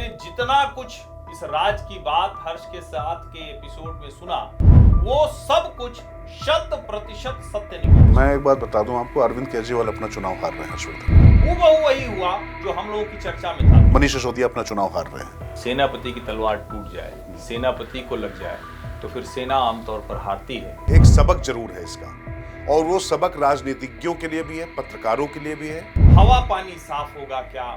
आपने जितना कुछ इस राज की बात हर्ष के साथ के एपिसोड में सुना, वो सब कुछ 100% सत्य निकला। मैं एक बात बता दूं आपको, अरविंद केजरीवाल अपना चुनाव हार रहे हैं हर्षवर्धन। हूबहू वही हुआ जो हम लोगों की चर्चा में था। मनीष सिसोदिया अपना चुनाव हार रहे हैं। सेनापति की तलवार टूट जाए, सेनापति को लग जाए तो फिर सेना आमतौर पर हारती है। एक सबक जरूर है इसका, और वो सबक राजनीतिज्ञों के लिए भी है, पत्रकारों के लिए भी है। हवा पानी साफ होगा क्या?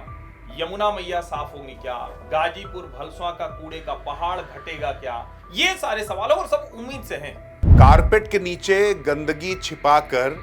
यमुना मैया साफ होंगी क्या? गाजीपुर भलसवा का कूड़े का पहाड़ घटेगा क्या? ये सारे सवाल और सब उम्मीद से हैं। कारपेट के नीचे गंदगी छिपाकर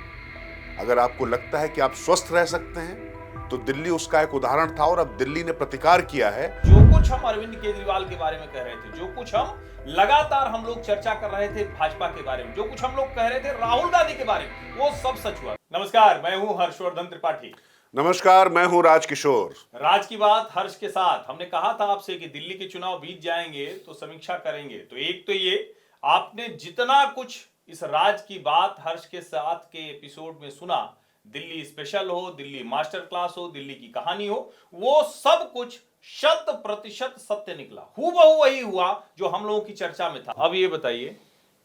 अगर आपको लगता है कि आप स्वस्थ रह सकते हैं, तो दिल्ली उसका एक उदाहरण था और अब दिल्ली ने प्रतिकार किया है। जो कुछ हम अरविंद केजरीवाल के बारे में कह रहे थे, जो कुछ हम लगातार हम लोग चर्चा कर रहे थे भाजपा के बारे में, जो कुछ हम लोग कह रहे थे राहुल गांधी के बारे में, वो सब सच हुआ। नमस्कार, मैं हूं हर्षवर्धन त्रिपाठी। नमस्कार, मैं हूं राजकिशोर। राज की बात हर्ष के साथ। हमने कहा था आपसे कि दिल्ली के चुनाव बीत जाएंगे तो समीक्षा करेंगे। तो एक तो ये, आपने जितना कुछ इस राज की बात हर्ष के साथ के एपिसोड में सुना, दिल्ली स्पेशल हो, दिल्ली मास्टर क्लास हो, दिल्ली की कहानी हो, वो सब कुछ 100% सत्य निकला। हूबहू वही हुआ जो हम लोगों की चर्चा में था। अब ये बताइए,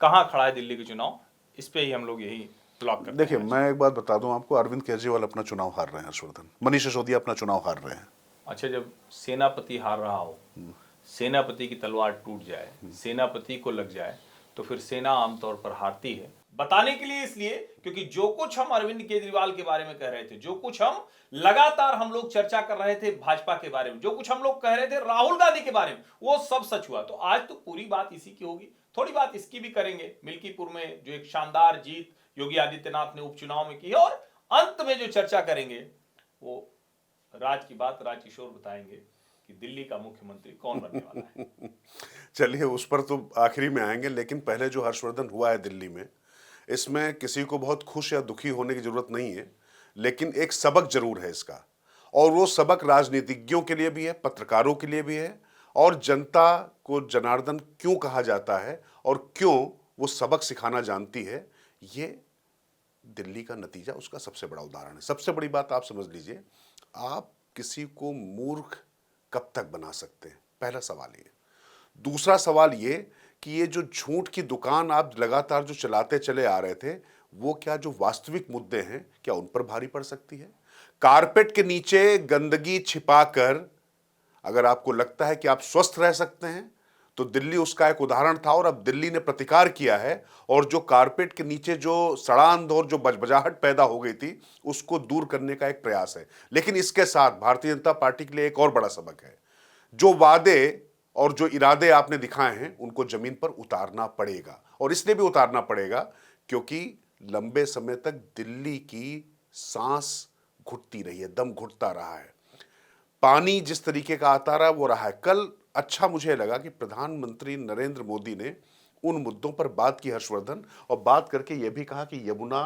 कहां खड़ा है दिल्ली के चुनाव? इस पे ही हम लोग यही ब्लॉक करते हैं। देखिए, मैं एक बात बता दूं आपको, अरविंद केजरीवाल अपना चुनाव हार रहे हैं हर्षवर्धन। मनीष सिसोदिया अपना चुनाव हार रहे हैं। अच्छा, जब सेनापति हार रहा हो, सेनापति की तलवार टूट जाए, सेनापति को लग जाए तो फिर सेना आमतौर पर हारती है। बताने के लिए इसलिए क्योंकि जो कुछ हम अरविंद केजरीवाल के बारे में कह रहे थे, जो कुछ हम लगातार हम लोग चर्चा कर रहे थे भाजपा के बारे में, जो कुछ हम लोग कह रहे थे राहुल गांधी के बारे में, वो सब सच हुआ। तो आज तो पूरी बात इसी की होगी, थोड़ी बात इसकी भी करेंगे। मिल्कीपुर में जो एक शानदार जीत योगी आदित्यनाथ ने उपचुनाव में की है, और अंत में जो चर्चा करेंगे वो राज की बात राजकिशोर बताएंगे कि दिल्ली का मुख्यमंत्री कौन बनने वाला है। चलिए, उस पर तो आखिरी में आएंगे, लेकिन पहले जो हर्षवर्धन हुआ है दिल्ली में, इसमें किसी को बहुत खुश या दुखी होने की जरूरत नहीं है, लेकिन एक सबक जरूर है इसका, और वो सबक राजनीतिज्ञों के लिए भी है, पत्रकारों के लिए भी है, और जनता को जनार्दन क्यों कहा जाता है और क्यों वो सबक सिखाना जानती है, ये दिल्ली का नतीजा उसका सबसे बड़ा उदाहरण है। सबसे बड़ी बात आप समझ लीजिए, आप किसी को मूर्ख कब तक बना सकते हैं, पहला सवाल ये। दूसरा सवाल ये कि ये जो झूठ की दुकान आप लगातार जो चलाते चले आ रहे थे, वो क्या जो वास्तविक मुद्दे हैं, क्या उन पर भारी पड़ सकती है? कारपेट के नीचे गंदगी छिपाकर अगर आपको लगता है कि आप स्वस्थ रह सकते हैं, तो दिल्ली उसका एक उदाहरण था और अब दिल्ली ने प्रतिकार किया है, और जो कारपेट के नीचे जो सड़ांध और जो बजबजाहट पैदा हो गई थी, उसको दूर करने का एक प्रयास है। लेकिन इसके साथ भारतीय जनता पार्टी के लिए एक और बड़ा सबक है। जो वादे और जो इरादे आपने दिखाए हैं, उनको जमीन पर उतारना पड़ेगा, और इसलिए भी उतारना पड़ेगा क्योंकि लंबे समय तक दिल्ली की सांस घुटती रही है, दम घुटता रहा है, पानी जिस तरीके का आता रहा वो रहा है। कल अच्छा मुझे लगा कि प्रधानमंत्री नरेंद्र मोदी ने उन मुद्दों पर बात की हर्षवर्धन, और बात करके यह भी कहा कि यमुना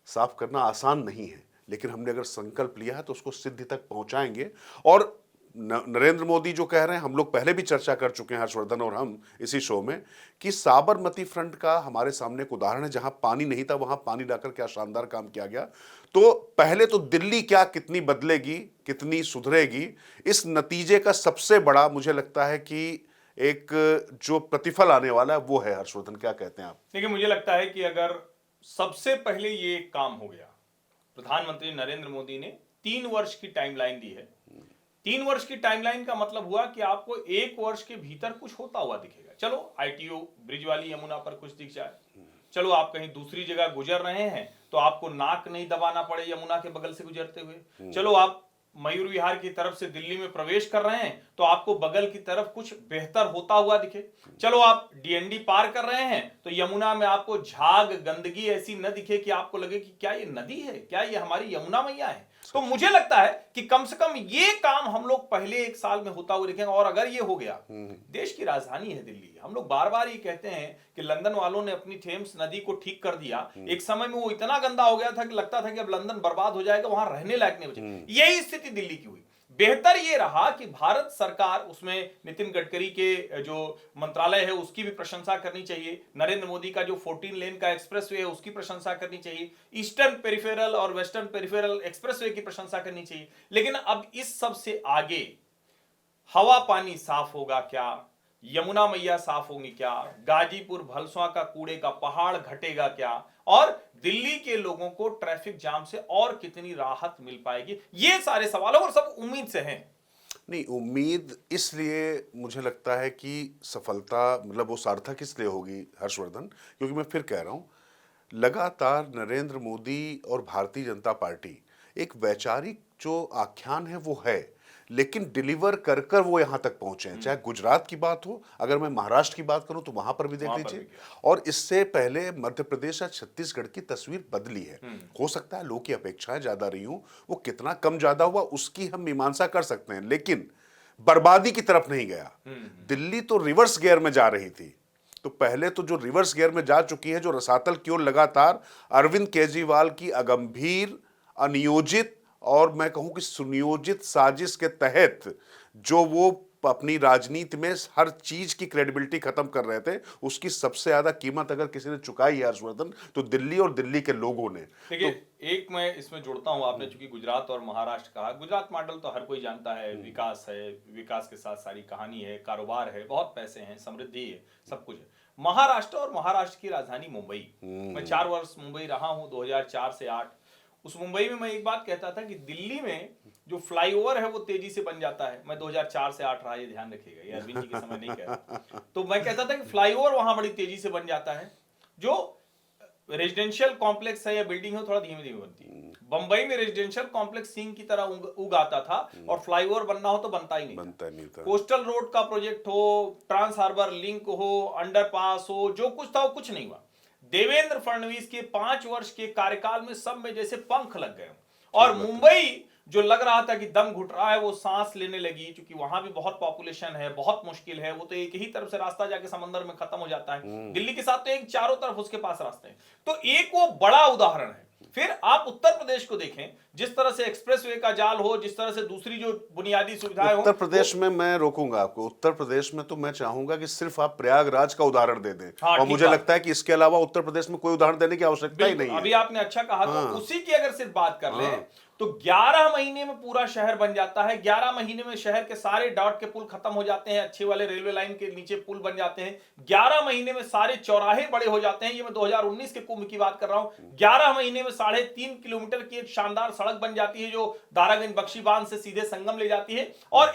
साफ करना आसान नहीं है, लेकिन हमने अगर संकल्प लिया है तो उसको सिद्धि तक पहुंचाएंगे। और नरेंद्र मोदी जो कह रहे हैं, हम लोग पहले भी चर्चा कर चुके हैं हर्षवर्धन और हम इसी शो में, कि साबरमती फ्रंट का हमारे सामने एक उदाहरण है, जहां पानी नहीं था वहां पानी लाकर क्या शानदार काम किया गया। तो पहले तो दिल्ली क्या कितनी बदलेगी, कितनी सुधरेगी, इस नतीजे का सबसे बड़ा मुझे लगता है कि एक जो प्रतिफल आने वाला है वो है। हर्षवर्धन, क्या कहते हैं आप? देखिए, मुझे लगता है कि अगर सबसे पहले ये काम हो गया, प्रधानमंत्री नरेंद्र मोदी ने 3 वर्ष की टाइमलाइन दी है। 3 वर्ष की टाइमलाइन का मतलब हुआ कि आपको 1 वर्ष के भीतर कुछ होता हुआ दिखेगा। चलो, आईटीओ ब्रिज वाली यमुना पर कुछ दिख जाए, चलो आप कहीं दूसरी जगह गुजर रहे हैं तो आपको नाक नहीं दबाना पड़े यमुना के बगल से गुजरते हुए, चलो आप मयूर विहार की तरफ से दिल्ली में प्रवेश कर रहे हैं तो आपको बगल की तरफ कुछ बेहतर होता हुआ दिखे, चलो आप डीएनडी पार कर रहे हैं तो यमुना में आपको झाग गंदगी ऐसी न दिखे कि आपको लगे कि क्या ये नदी है, क्या ये हमारी यमुना मैया है। तो मुझे लगता है कि कम से कम ये काम हम लोग पहले 1 साल में होता हुआ देखेंगे। और अगर ये हो गया, देश की राजधानी है दिल्ली, हम लोग बार बार ये कहते हैं कि लंदन वालों ने अपनी थेम्स नदी को ठीक कर दिया। एक समय में वो इतना गंदा हो गया था कि लगता था कि अब लंदन बर्बाद हो जाएगा, वहां रहने लायक नहीं बचे। यही स्थिति दिल्ली की हुई। बेहतर ये रहा कि भारत सरकार, उसमें नितिन गडकरी के जो मंत्रालय है उसकी भी प्रशंसा करनी चाहिए, नरेंद्र मोदी का जो 14 लेन का एक्सप्रेसवे है उसकी प्रशंसा करनी चाहिए, ईस्टर्न पेरिफेरल और वेस्टर्न पेरिफेरल एक्सप्रेसवे की प्रशंसा करनी चाहिए। लेकिन अब इस सब से आगे हवा पानी साफ होगा क्या, यमुना मैया साफ होंगी क्या, गाजीपुर भलसवा का कूड़े का पहाड़ घटेगा क्या, और दिल्ली के लोगों को ट्रैफिक जाम से और कितनी राहत मिल पाएगी, ये सारे सवाल और सब उम्मीद से हैं। नहीं, उम्मीद इसलिए मुझे लगता है कि सफलता मतलब वो सार्थक इसलिए होगी हर्षवर्धन, क्योंकि मैं फिर कह रहा हूं, लगातार नरेंद्र मोदी और भारतीय जनता पार्टी एक वैचारिक जो आख्यान है वो है, लेकिन डिलीवर कर कर वो यहां तक पहुंचे हैं। चाहे गुजरात की बात हो, अगर मैं महाराष्ट्र की बात करूं तो वहां पर भी देख वहां पर लीजिए, भी किया। और इससे पहले मध्य प्रदेश या छत्तीसगढ़ की तस्वीर बदली है। हो सकता है लोगों की अपेक्षाएं ज्यादा रही हूं, वो कितना कम ज्यादा हुआ उसकी हम मीमांसा कर सकते हैं, लेकिन बर्बादी की तरफ नहीं गया। दिल्ली तो रिवर्स गियर में जा रही थी, तो पहले तो जो रिवर्स गियर में जा चुकी है, जो रसातल की ओर लगातार अरविंद केजरीवाल की अगंभीर, अनियोजित और मैं कहूं कि सुनियोजित साजिश के तहत जो वो अपनी राजनीति में हर चीज की क्रेडिबिलिटी खत्म कर रहे थे, उसकी सबसे ज्यादा कीमत अगर किसी ने चुकाई है हर्षवर्धन, तो दिल्ली और दिल्ली के लोगों ने। देखिए, एक मैं इसमें जोड़ता हूं, आपने चूंकि गुजरात और महाराष्ट्र कहा, गुजरात मॉडल तो हर कोई जानता है, विकास है, विकास के साथ सारी कहानी है, कारोबार है, बहुत पैसे हैं, समृद्धि है, सब कुछ है। महाराष्ट्र और महाराष्ट्र की राजधानी मुंबई, मैं 4 वर्ष मुंबई रहा हूं, 2004 से 8। उस मुंबई में मैं एक बात कहता था कि दिल्ली में जो फ्लाईओवर है वो तेजी से बन जाता है। मैं 2004 से 8 रहा, ये ध्यान रखिएगा, ये अरविंद जी के समय नहीं कह रहा। तो मैं कहता था कि फ्लाईओवर वहां बड़ी तेजी से बन जाता है, जो रेजिडेंशियल कॉम्प्लेक्स है या बिल्डिंग है थोड़ा धीमे धीमे बनती है। बंबई में रेजिडेंशियल कॉम्प्लेक्स सिंह की तरह उग आता था, और फ्लाईओवर बनना हो तो बनता ही नहीं था। कोस्टल रोड का प्रोजेक्ट हो, ट्रांस हार्बर लिंक हो, अंडरपास हो, जो कुछ था वो कुछ नहीं हुआ। देवेंद्र फडणवीस के 5 वर्ष के कार्यकाल में सब में जैसे पंख लग गए, और मुंबई जो लग रहा था कि दम घुट रहा है, वो सांस लेने लगी, क्योंकि वहां भी बहुत पॉपुलेशन है, बहुत मुश्किल है, वो तो एक ही तरफ से रास्ता जाके समंदर में खत्म हो जाता है। दिल्ली के साथ तो एक चारों तरफ उसके पास रास्ते हैं। तो एक वो बड़ा उदाहरण है। फिर आप उत्तर प्रदेश को देखें, जिस तरह से एक्सप्रेसवे का जाल हो, जिस तरह से दूसरी जो बुनियादी सुविधाएं हो। उत्तर प्रदेश में मैं रोकूंगा आपको, उत्तर प्रदेश में तो मैं चाहूंगा कि सिर्फ आप प्रयागराज का उदाहरण दे दें। हाँ, और मुझे लगता है कि इसके अलावा उत्तर प्रदेश में कोई उदाहरण देने की आवश्यकता ही नहीं है। अभी आपने अच्छा कहा। तो उसी की अगर सिर्फ बात कर ले तो 11 महीने में पूरा शहर बन जाता है। 11 महीने में शहर के सारे डॉट के पुल खत्म हो जाते हैं, अच्छे वाले रेलवे लाइन के नीचे पुल बन जाते हैं। 11 महीने में सारे चौराहे बड़े हो जाते हैं। ये मैं 2019 के कुंभ की बात कर रहा हूं। 11 महीने में 3.5 किलोमीटर की एक शानदार सड़क बन जाती है, जो दारागंज बख्शी बांध से सीधे संगम ले जाती है। और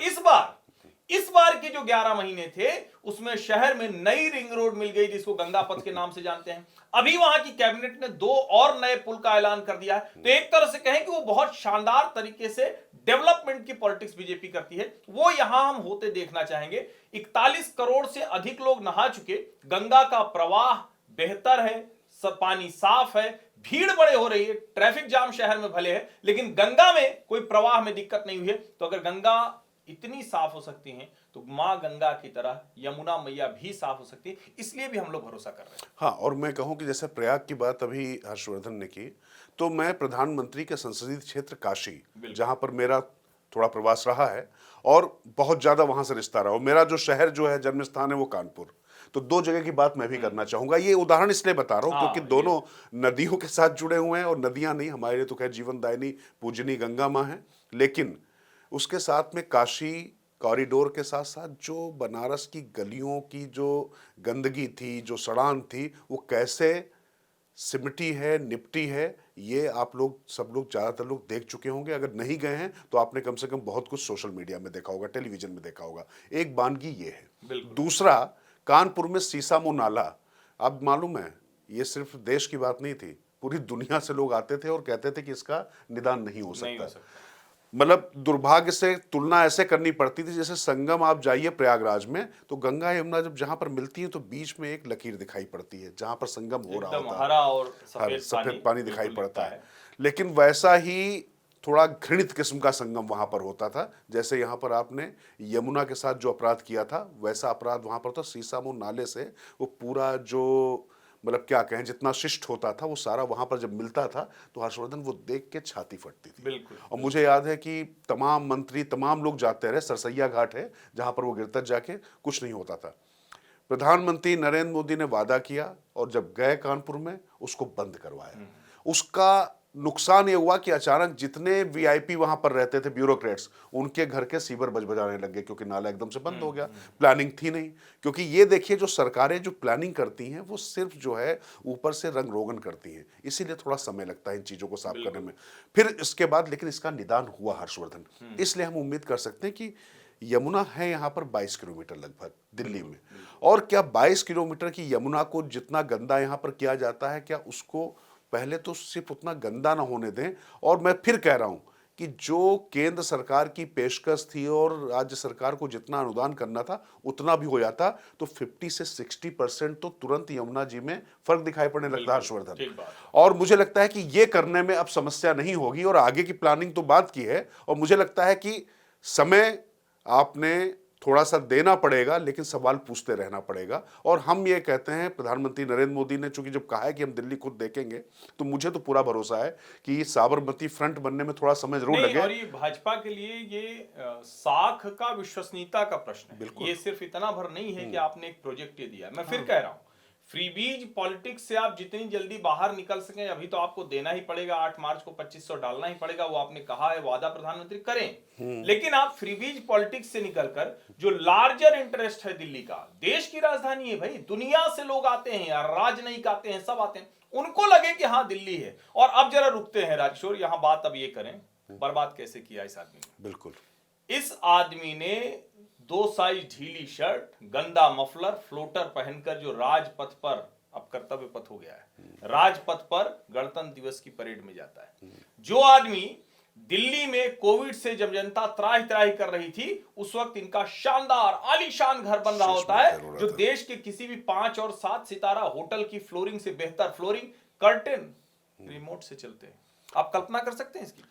इस बार के जो 11 महीने थे, उसमें शहर में नई रिंग रोड मिल गई, जिसको गंगा पथ के नाम से जानते हैं। अभी वहां की कैबिनेट ने 2 और नए पुल का ऐलान कर दिया है। तो एक तरह से कहें कि वो बहुत शानदार तरीके से डेवलपमेंट की पॉलिटिक्स बीजेपी करती है, वो यहां हम होते देखना चाहेंगे। 41 करोड़ से अधिक लोग नहा चुके, गंगा का प्रवाह बेहतर है, सब पानी साफ है, भीड़ बड़े हो रही है, ट्रैफिक जाम शहर में भले है, लेकिन गंगा में कोई प्रवाह में दिक्कत नहीं हुई है। तो अगर गंगा इतनी साफ हो सकती हैं, तो मां गंगा की तरह यमुना मैया भी साफ हो सकती है। इसलिए भी हम लोग भरोसा कर रहे हैं। हाँ, और मैं कहूं कि जैसे प्रयाग की बात अभी हर्षवर्धन ने की, तो मैं प्रधानमंत्री के संसदीय क्षेत्र काशी, जहां पर मेरा थोड़ा प्रवास रहा है और बहुत ज्यादा वहां से रिश्ता रहा, और मेरा जो शहर जो है जन्म स्थान है वो कानपुर, तो 2 जगह की बात मैं भी करना चाहूंगा। ये उदाहरण इसलिए बता रहा हूं क्योंकि दोनों नदियों के साथ जुड़े हुए हैं, और नदियां नहीं, हमारे लिए तो खैर जीवनदायिनी पूजनी गंगा मां है, लेकिन उसके साथ में काशी कॉरिडोर के साथ साथ जो बनारस की गलियों की जो गंदगी थी, जो सड़ान थी, वो कैसे सिमटी है, निपटी है, ये आप लोग सब लोग ज़्यादातर लोग देख चुके होंगे। अगर नहीं गए हैं तो आपने कम से कम बहुत कुछ सोशल मीडिया में देखा होगा, टेलीविजन में देखा होगा। एक वानगी ये है। दूसरा, कानपुर में सीसामो नाला, अब मालूम है ये सिर्फ देश की बात नहीं थी, पूरी दुनिया से लोग आते थे और कहते थे कि इसका निदान नहीं हो सकता। मतलब दुर्भाग्य से तुलना ऐसे करनी पड़ती थी जैसे संगम आप जाइए प्रयागराज में, तो गंगा यमुना जब जहां पर मिलती है तो बीच में एक लकीर दिखाई पड़ती है जहां पर संगम हो रहा होता है, हरा और सफेद पानी दिखाई पड़ता है। लेकिन वैसा ही थोड़ा घृणित किस्म का संगम वहां पर होता था। जैसे यहाँ पर आपने यमुना के साथ जो अपराध किया था, वैसा अपराध वहां पर था। सीसामो नाले से वो पूरा जो मतलब क्या कहें, जितना शिष्ट होता था वो सारा वहां पर जब मिलता था तो हर्षवर्धन वो देख के छाती फटती थी। बिल्कुल। और मुझे याद है कि तमाम मंत्री, तमाम लोग जाते रहे। सरसैया घाट है जहां पर वो गिरता जाके कुछ नहीं होता था। प्रधानमंत्री नरेंद्र मोदी ने वादा किया और जब गए कानपुर में उसको बंद करवाया। उसका नुकसान ये हुआ कि अचानक जितने वीआईपी वहां पर रहते थे, ब्यूरोक्रेट्स, उनके घर के सीवर बजबजाने लग गए क्योंकि नाला एकदम से बंद हो गया। प्लानिंग थी नहीं, क्योंकि ये देखिए जो सरकारें जो प्लानिंग करती हैं वो सिर्फ जो है ऊपर से रंग रोगन करती हैं, इसीलिए थोड़ा समय लगता है इन चीजों को साफ करने में। फिर इसके बाद लेकिन इसका निदान हुआ हर्षवर्धन, इसलिए हम उम्मीद कर सकते हैं कि यमुना है यहाँ पर 22 किलोमीटर लगभग दिल्ली में, और क्या 22 किलोमीटर की यमुना को जितना गंदा यहाँ पर किया जाता है, क्या उसको पहले तो सिर्फ उतना गंदा ना होने दें। और मैं फिर कह रहा हूं कि जो केंद्र सरकार की पेशकश थी और राज्य सरकार को जितना अनुदान करना था उतना भी हो जाता तो 50 से 60% तो तुरंत यमुना जी में फर्क दिखाई पड़ने लगता है हर्षवर्धन। और मुझे लगता है कि ये करने में अब समस्या नहीं होगी, और आगे की प्लानिंग तो बात की है, और मुझे लगता है कि समय आपने थोड़ा सा देना पड़ेगा, लेकिन सवाल पूछते रहना पड़ेगा। और हम ये कहते हैं, प्रधानमंत्री नरेंद्र मोदी ने चूंकि जब कहा है कि हम दिल्ली खुद देखेंगे, तो मुझे तो पूरा भरोसा है कि साबरमती फ्रंट बनने में थोड़ा समय जरूर लगे। और ये भाजपा के लिए ये साख का विश्वसनीयता का प्रश्न है। ये सिर्फ इतना भर नहीं है कि आपने एक प्रोजेक्ट ये दिया। मैं फिर कह रहा हूं, फ्रीबीज पॉलिटिक्स से आप जितनी जल्दी बाहर निकल सकें, अभी तो आपको देना ही पड़ेगा, 8 मार्च को 2500 डालना ही पड़ेगा, वो आपने कहा है, वादा प्रधानमंत्री करें। लेकिन आप फ्रीबीज पॉलिटिक्स से निकलकर जो लार्जर इंटरेस्ट है दिल्ली का, देश की राजधानी है भाई, दुनिया से लोग आते हैं यार, राजनयिक आते हैं, सब आते हैं, उनको लगे कि हाँ दिल्ली है। और अब जरा रुकते हैं राजकिशोर, यहां बात अब ये करें, बर्बाद कैसे किया इस आदमी ने। बिल्कुल, इस आदमी ने 2 साइज ढीली शर्ट, गंदा मफलर, फ्लोटर पहनकर जो राजपथ पर, अब कर्तव्य पथ हो गया है, राजपथ पर गणतंत्र दिवस की परेड में जाता है। जो आदमी दिल्ली में कोविड से जब जनता त्राही त्राही कर रही थी, उस वक्त इनका शानदार आलीशान घर बन रहा होता है, जो देश के किसी भी 5 और 7 सितारा होटल की फ्लोरिंग से बेहतर, फ्लोरिंग कर्टेन रिमोट से चलते हैं। आप कल्पना कर सकते हैं इसकी?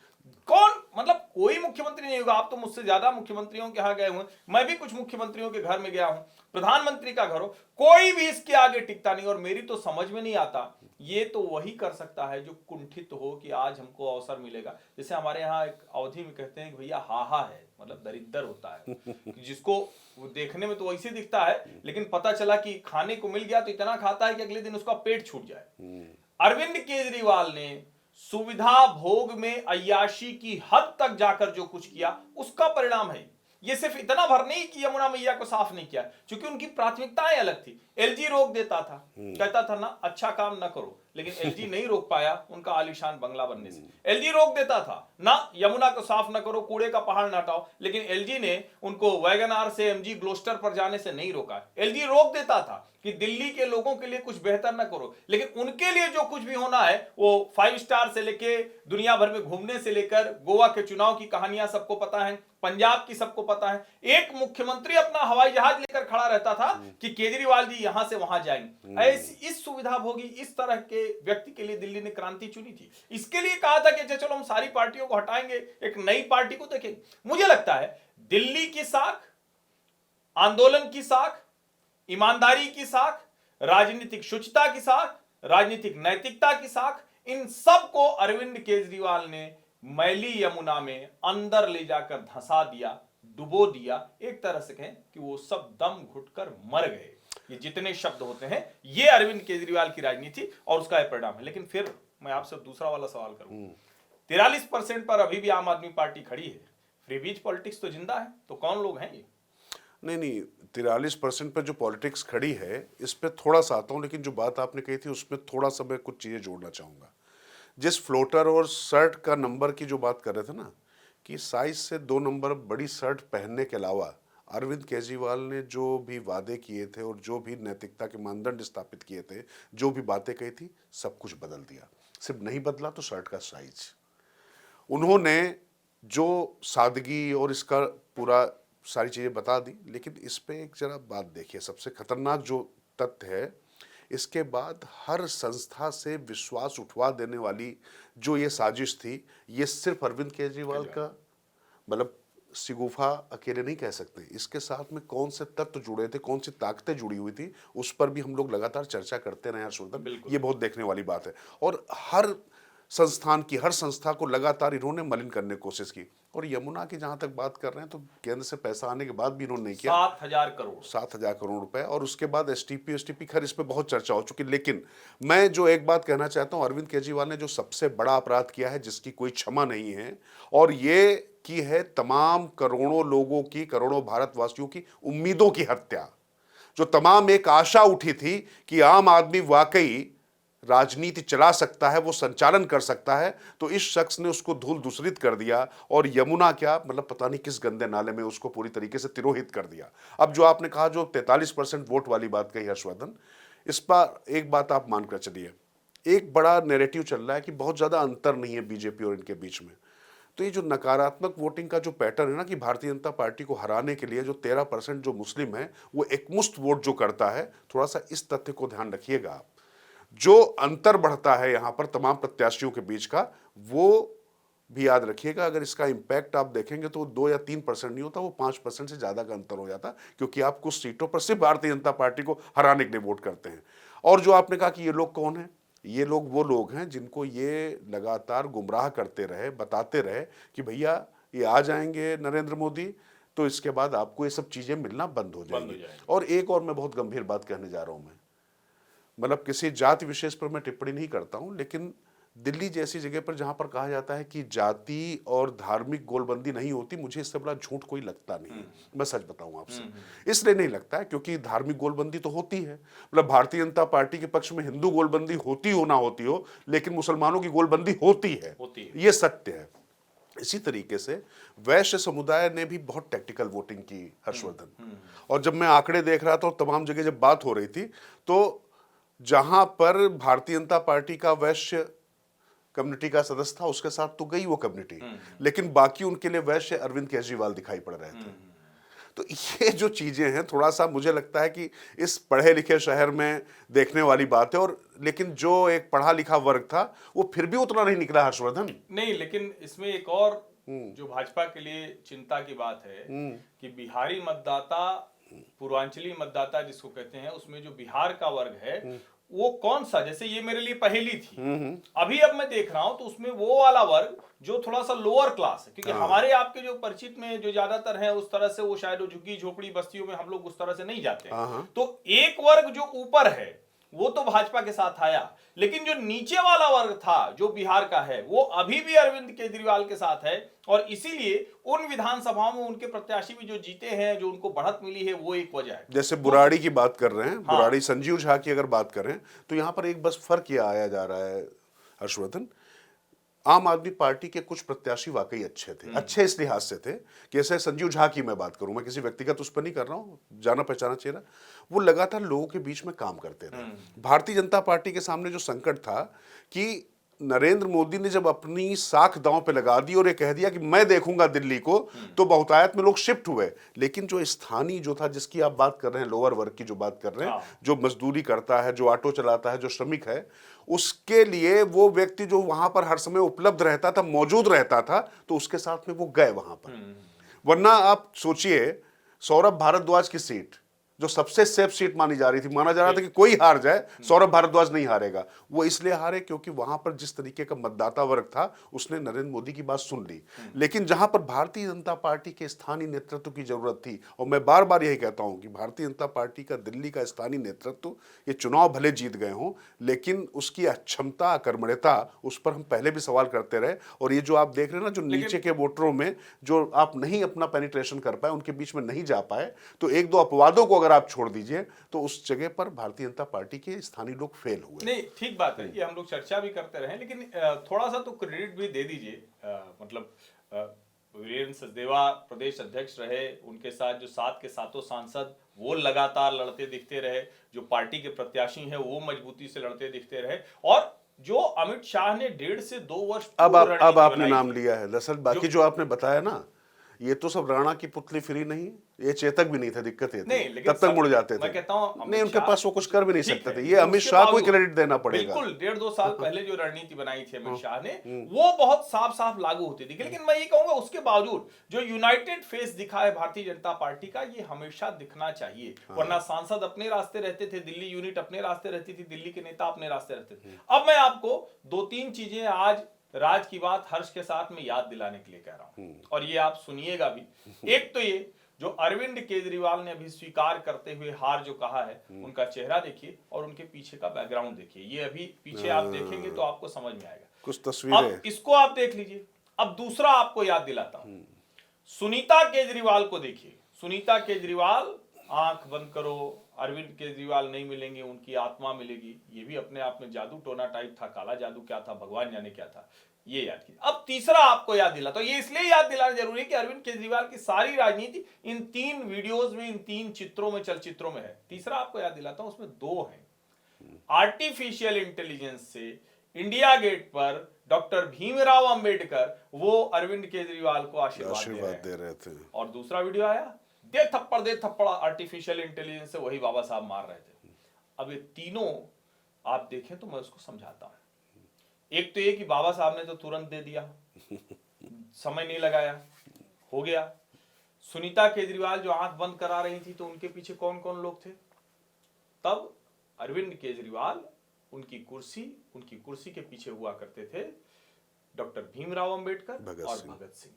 कौन, मतलब कोई मुख्यमंत्री नहीं होगा, आप तो मुझसे ज्यादा मुख्यमंत्रियों के यहां गए हुए, मैं भी कुछ मुख्यमंत्रियों के घर में गया हूं, प्रधानमंत्री का घर हो, कोई भी इसके आगे टिकता नहीं। और मेरी तो समझ में नहीं आता, ये तो वही कर सकता है जो कुंठित हो कि आज हमको अवसर मिलेगा। जैसे हमारे यहाँ एक अवधि में कहते हैं कि भैया हाहा है, मतलब दरिद्र होता है, जिसको वो देखने में तो वैसे दिखता है, लेकिन पता चला कि खाने को मिल गया तो इतना खाता है कि अगले दिन उसका पेट छूट जाए। अरविंद केजरीवाल ने सुविधा भोग में अय्याशी की हद तक जाकर जो कुछ किया, उसका परिणाम है। ये सिर्फ इतना भर नहीं कि यमुना मैया को साफ नहीं किया, क्योंकि उनकी प्राथमिकताएं अलग थी। एलजी रोक देता था, कहता था ना अच्छा काम ना करो, लेकिन एलजी नहीं रोक पाया उनका आलीशान बंगला बनने से। एलजी रोक देता था ना यमुना को साफ ना करो, कूड़े का पहाड़ ना हटाओ, लेकिन एलजी ने उनको वैगन आर से एमजी ग्लोस्टर पर जाने से नहीं रोका। एलजी रोक देता था कि दिल्ली के लोगों के लिए कुछ बेहतर ना करो, लेकिन उनके लिए जो कुछ भी होना है वो 5 स्टार से लेके दुनिया भर में घूमने से लेकर गोवा के चुनाव की कहानियां सबको पता है, पंजाब की सबको पता है। एक मुख्यमंत्री अपना हवाई जहाज लेकर खड़ा रहता था कि केजरीवाल जी यहां से वहां जाएंगे। ऐसी इस सुविधा भोगी, इस तरह के व्यक्ति के लिए दिल्ली ने क्रांति चुनी थी। इसके लिए कहा था कि चलो हम सारी पार्टियों को हटाएंगे, एक नई पार्टी को देखेंगे। मुझे लगता है दिल्ली की साख, आंदोलन की साख, ईमानदारी की साख, राजनीतिक शुचिता की साख, राजनीतिक नैतिकता की साख, इन सब को अरविंद केजरीवाल ने मैली यमुना में अंदर ले जाकर धंसा दिया, डुबो दिया। एक तरह से कहें कि वो सब दम घुटकर मर गए। ये जितने शब्द होते हैं, ये अरविंद केजरीवाल की राजनीति और उसका यह परिणाम है। लेकिन फिर मैं आपसे दूसरा वाला सवाल करूं, 43% पर अभी भी आम आदमी पार्टी खड़ी है। फ्रीबीज पॉलिटिक्स तो जिंदा है, तो कौन लोग हैं ये? नहीं, 43% पर जो पॉलिटिक्स खड़ी है, इस पे थोड़ा सा आता हूं, लेकिन जो बात आपने कही थी उसमें थोड़ा सा मैं कुछ चीजें जोड़ना चाहूंगा। जिस फ्लोटर और शर्ट का नंबर की जो बात कर रहे थे ना, कि साइज से 2 नंबर बड़ी शर्ट पहनने के अलावा अरविंद केजरीवाल ने जो भी वादे किए थे और जो भी नैतिकता के मानदंड स्थापित किए थे, जो भी बातें कही थी, सब कुछ बदल दिया। सिर्फ नहीं बदला तो शर्ट का साइज, उन्होंने जो सादगी और इसका पूरा सारी चीजें बता दी। लेकिन इस पे एक जरा बात देखिए, सबसे खतरनाक जो तथ्य है, इसके बाद हर संस्था से विश्वास उठवा देने वाली जो ये साजिश थी, ये सिर्फ अरविंद केजरीवाल का, मतलब शिगुफा अकेले नहीं कह सकते। इसके साथ में कौन से तत्व जुड़े थे, कौन सी ताकतें जुड़ी हुई थी, उस पर भी हम लोग लगातार चर्चा करते रहे हर्षवर्धन। ये बहुत देखने वाली बात है। और हर संस्थान की, हर संस्था को लगातार इन्होंने मलिन करने की कोशिश की। और यमुना की जहां तक बात कर रहे हैं तो केंद्र से पैसा आने के बाद भी इन्होंने नहीं किया। 7,000 करोड़ 7,000 करोड़ रुपए, और उसके बाद एसटीपी खैर इस पे बहुत चर्चा हो चुकी। लेकिन मैं जो एक बात कहना चाहता हूं, अरविंद केजरीवाल ने जो सबसे बड़ा अपराध किया है जिसकी कोई क्षमा नहीं है, और ये की है तमाम करोड़ों लोगों की, करोड़ों भारतवासियों की उम्मीदों की हत्या। जो तमाम एक आशा उठी थी कि आम आदमी वाकई राजनीति चला सकता है, वो संचालन कर सकता है, तो इस शख्स ने उसको धूल दूसरित कर दिया और यमुना क्या मतलब पता नहीं किस गंदे नाले में उसको पूरी तरीके से तिरोहित कर दिया। अब जो आपने कहा जो 43% वोट वाली बात कही हर्षवर्धन, इस पर एक बात आप मानकर चलिए, एक बड़ा नैरेटिव चल रहा है कि बहुत ज्यादा अंतर नहीं है बीजेपी और इनके बीच में। तो ये जो नकारात्मक वोटिंग का जो पैटर्न है ना, कि भारतीय जनता पार्टी को हराने के लिए जो 13% जो मुस्लिम है वो एकमुश्त वोट जो करता है, थोड़ा सा इस तथ्य को ध्यान रखिएगा आप। जो अंतर बढ़ता है यहां पर तमाम प्रत्याशियों के बीच का, वो भी याद रखिएगा। अगर इसका इंपैक्ट आप देखेंगे तो 2 या 3% नहीं होता, वो 5% से ज्यादा का अंतर हो जाता, क्योंकि आप कुछ सीटों पर सिर्फ भारतीय जनता पार्टी को हराने के लिए वोट करते हैं। और जो आपने कहा कि ये लोग कौन है, ये लोग वो लोग हैं जिनको ये लगातार गुमराह करते रहे, बताते रहे कि भैया ये आ जाएंगे नरेंद्र मोदी तो इसके बाद आपको ये सब चीजें मिलना बंद हो जाएंगी। और एक और मैं बहुत गंभीर बात कहने जा रहा हूं, मैं मतलब किसी जाति विशेष पर मैं टिप्पणी नहीं करता हूं, लेकिन दिल्ली जैसी जगह पर जहां पर कहा जाता है कि जाति और धार्मिक गोलबंदी नहीं होती, मुझे इससे बड़ा झूठ कोई लगता नहीं है। मैं सच बताऊं आपसे, इसलिए नहीं लगता है क्योंकि धार्मिक गोलबंदी तो होती है। मतलब भारतीय जनता पार्टी के पक्ष में हिंदू गोलबंदी होती हो ना होती हो, लेकिन मुसलमानों की गोलबंदी होती है, ये सत्य है। इसी तरीके से वैश्य समुदाय ने भी बहुत टैक्टिकल वोटिंग की हर्षवर्धन, और जब मैं आंकड़े देख रहा था और तमाम जगह जब बात हो रही थी, तो जहां पर भारतीय जनता पार्टी का वैश्य कम्युनिटी का सदस्य था उसके साथ तो गई वो कम्युनिटी, लेकिन बाकी उनके लिए वैश्य अरविंद केजरीवाल दिखाई पड़ रहे थे। तो ये जो चीजें हैं थोड़ा सा मुझे लगता है कि इस पढ़े लिखे शहर में देखने वाली बात है। और लेकिन जो एक पढ़ा लिखा वर्ग था वो फिर भी उतना नहीं निकला हर्षवर्धन। नहीं, लेकिन इसमें एक और जो भाजपा के लिए चिंता की बात है कि बिहारी मतदाता, पूर्वांचली मतदाता जिसको कहते हैं, उसमें जो बिहार का वर्ग है वो कौन सा, जैसे ये मेरे लिए पहेली थी, अभी अब मैं देख रहा हूं तो उसमें वो वाला वर्ग जो थोड़ा सा लोअर क्लास है, क्योंकि हमारे आपके जो परिचित में जो ज्यादातर है उस तरह से वो शायद झुग्गी झोपड़ी बस्तियों में हम लोग उस तरह से नहीं जाते हैं। तो एक वर्ग जो ऊपर है वो तो भाजपा के साथ आया, लेकिन जो नीचे वाला वर्ग था जो बिहार का है वो अभी भी अरविंद केजरीवाल के साथ है, और इसीलिए उन विधानसभाओं में उनके प्रत्याशी भी जो जीते हैं, जो उनको बढ़त मिली है, वो एक वजह है। जैसे बुराड़ी की बात कर रहे हैं, बुराड़ी संजीव झा की अगर बात करें तो यहां पर एक बस फर्क यह आया जा रहा है हर्षवर्धन, आम आदमी पार्टी के कुछ प्रत्याशी वाकई अच्छे थे, अच्छे इस लिहाज से थे कि जैसे संजीव झा की मैं बात करूं, मैं किसी व्यक्तिगत उस पर नहीं कर रहा हूं, जाना पहचाना चेहरा, वो लगातार लोगों के बीच में काम करते रहे। भारतीय जनता पार्टी के सामने जो संकट था कि नरेंद्र मोदी ने जब अपनी साख दांव पे लगा दी और ये कह दिया कि मैं देखूंगा दिल्ली को, तो बहुतायत में लोग शिफ्ट हुए। लेकिन जो स्थानीय जो था, जिसकी आप बात कर रहे हैं, लोअर वर्ग की जो बात कर रहे हैं, जो मजदूरी करता है, जो ऑटो चलाता है, जो श्रमिक है, उसके लिए वो व्यक्ति जो वहां पर हर समय उपलब्ध रहता था, मौजूद रहता था, तो उसके साथ में वो गए वहां पर। वरना आप सोचिए, सौरभ भारद्वाज की सीट जो सबसे सेफ सीट मानी जा रही थी, माना जा रहा था कि कोई हार जाए सौरभ भारद्वाज नहीं हारेगा, वो इसलिए हारे क्योंकि वहां पर जिस तरीके का मतदाता वर्ग था उसने नरेंद्र मोदी की बात सुन ली। लेकिन जहां पर भारतीय जनता पार्टी के स्थानीय नेतृत्व की जरूरत थी, और मैं बार बार यही कहता हूं कि भारतीय जनता पार्टी का दिल्ली का स्थानीय नेतृत्व, ये चुनाव भले जीत गए हों लेकिन उसकी अक्षमता, अकर्मण्यता, उस पर हम पहले भी सवाल करते रहे। और ये जो आप देख रहे हैं ना, जो नीचे के वोटरों में जो आप नहीं अपना पेनिट्रेशन कर पाए, उनके बीच में नहीं जा पाए, तो एक दो अपवादों को अगर आप छोड़ दीजिए तो उस जगह पर भारतीय जनता पार्टी के स्थानीय लोग फेल हुए। नहीं, ठीक बात है, ये हम लोग चर्चा भी करते रहे, लेकिन थोड़ा सा तो क्रेडिट भी दे दीजिए। मतलब वीरेंद्र सचदेवा प्रदेश अध्यक्ष रहे, उनके साथ जो 7 के 7 सांसद वो लगातार लड़ते दिखते रहे, जो पार्टी के प्रत्याशी हैं वो मजबूती से लड़ते दिखते रहे, और जो अमित शाह ने 1.5 से 2 वर्ष अब आपने नाम लिया है, दरअसल बाकी जो आपने बताया ना, ये तो सब राणा की पुतली फ्री नहीं, ये चेतक भी नहीं था, दिक्कत ये थी, तब तक मुड़ जाते थे। मैं कहता हूं नहीं, उनके पास वो कुछ कर भी नहीं सकते थे, ये अमित शाह को क्रेडिट देना पड़ेगा। बिल्कुल, 1.5-2 साल पहले जो रणनीति बनाई थी अमित शाह ने, वो बहुत साफ साफ लागू होती थी। लेकिन मैं ये कहूंगा उसके बावजूद जो यूनाइटेड फेस दिखा है भारतीय जनता पार्टी का, ये हमेशा दिखना चाहिए। वरना सांसद अपने रास्ते रहते थे, दिल्ली यूनिट अपने रास्ते रहती थी, दिल्ली के नेता अपने रास्ते रहते थे। अब मैं आपको 2-3 चीजें आज राज की बात हर्ष के साथ में याद दिलाने के लिए कह रहा हूं, और ये आप सुनिएगा भी। एक तो ये जो अरविंद केजरीवाल ने अभी स्वीकार करते हुए हार जो कहा है, उनका चेहरा देखिए और उनके पीछे का बैकग्राउंड देखिए। ये अभी पीछे आप देखेंगे तो आपको समझ में आएगा। कुछ तस्वीरें अब इसको आप देख लीजिए। अब दूसरा आपको याद दिलाता हूं, सुनीता केजरीवाल को देखिए। सुनीता केजरीवाल, आंख बंद करो, अरविंद केजरीवाल नहीं मिलेंगे, उनकी आत्मा मिलेगी। ये भी अपने आप में जादू टोना टाइप था, काला जादू क्या था, भगवान जाने क्या था, ये याद कीजिए। अब तीसरा आपको याद दिला, तो ये इसलिए याद दिलाना जरूरी है कि अरविंद केजरीवाल की सारी राजनीति इन 3 वीडियोस में, इन 3 चित्रों में, चलचित्रों में है। तीसरा आपको याद दिलाता हूं, उसमें 2 हैं। आर्टिफिशियल इंटेलिजेंस से इंडिया गेट पर डॉक्टर भीमराव अंबेडकर वो अरविंद केजरीवाल को आशीर्वाद दे रहे थे। और दूसरा वीडियो आया, दे थप्पड़ आर्टिफिशियल इंटेलिजेंस से वही बाबा साहब मार रहे थे। अब ये तीनों आप देखें तो मैं उसको समझाता हूं। एक तो ये कि बाबा साहब ने तो तुरंत दे दिया, समय नहीं लगाया, हो गया। सुनीता केजरीवाल जो आंख बंद करा रही थी, तो उनके पीछे कौन कौन लोग थे? तब अरविंद केजरीवाल, उनकी कुर्सी के पीछे हुआ करते थे डॉक्टर भीमराव अंबेडकर और भगत सिंह।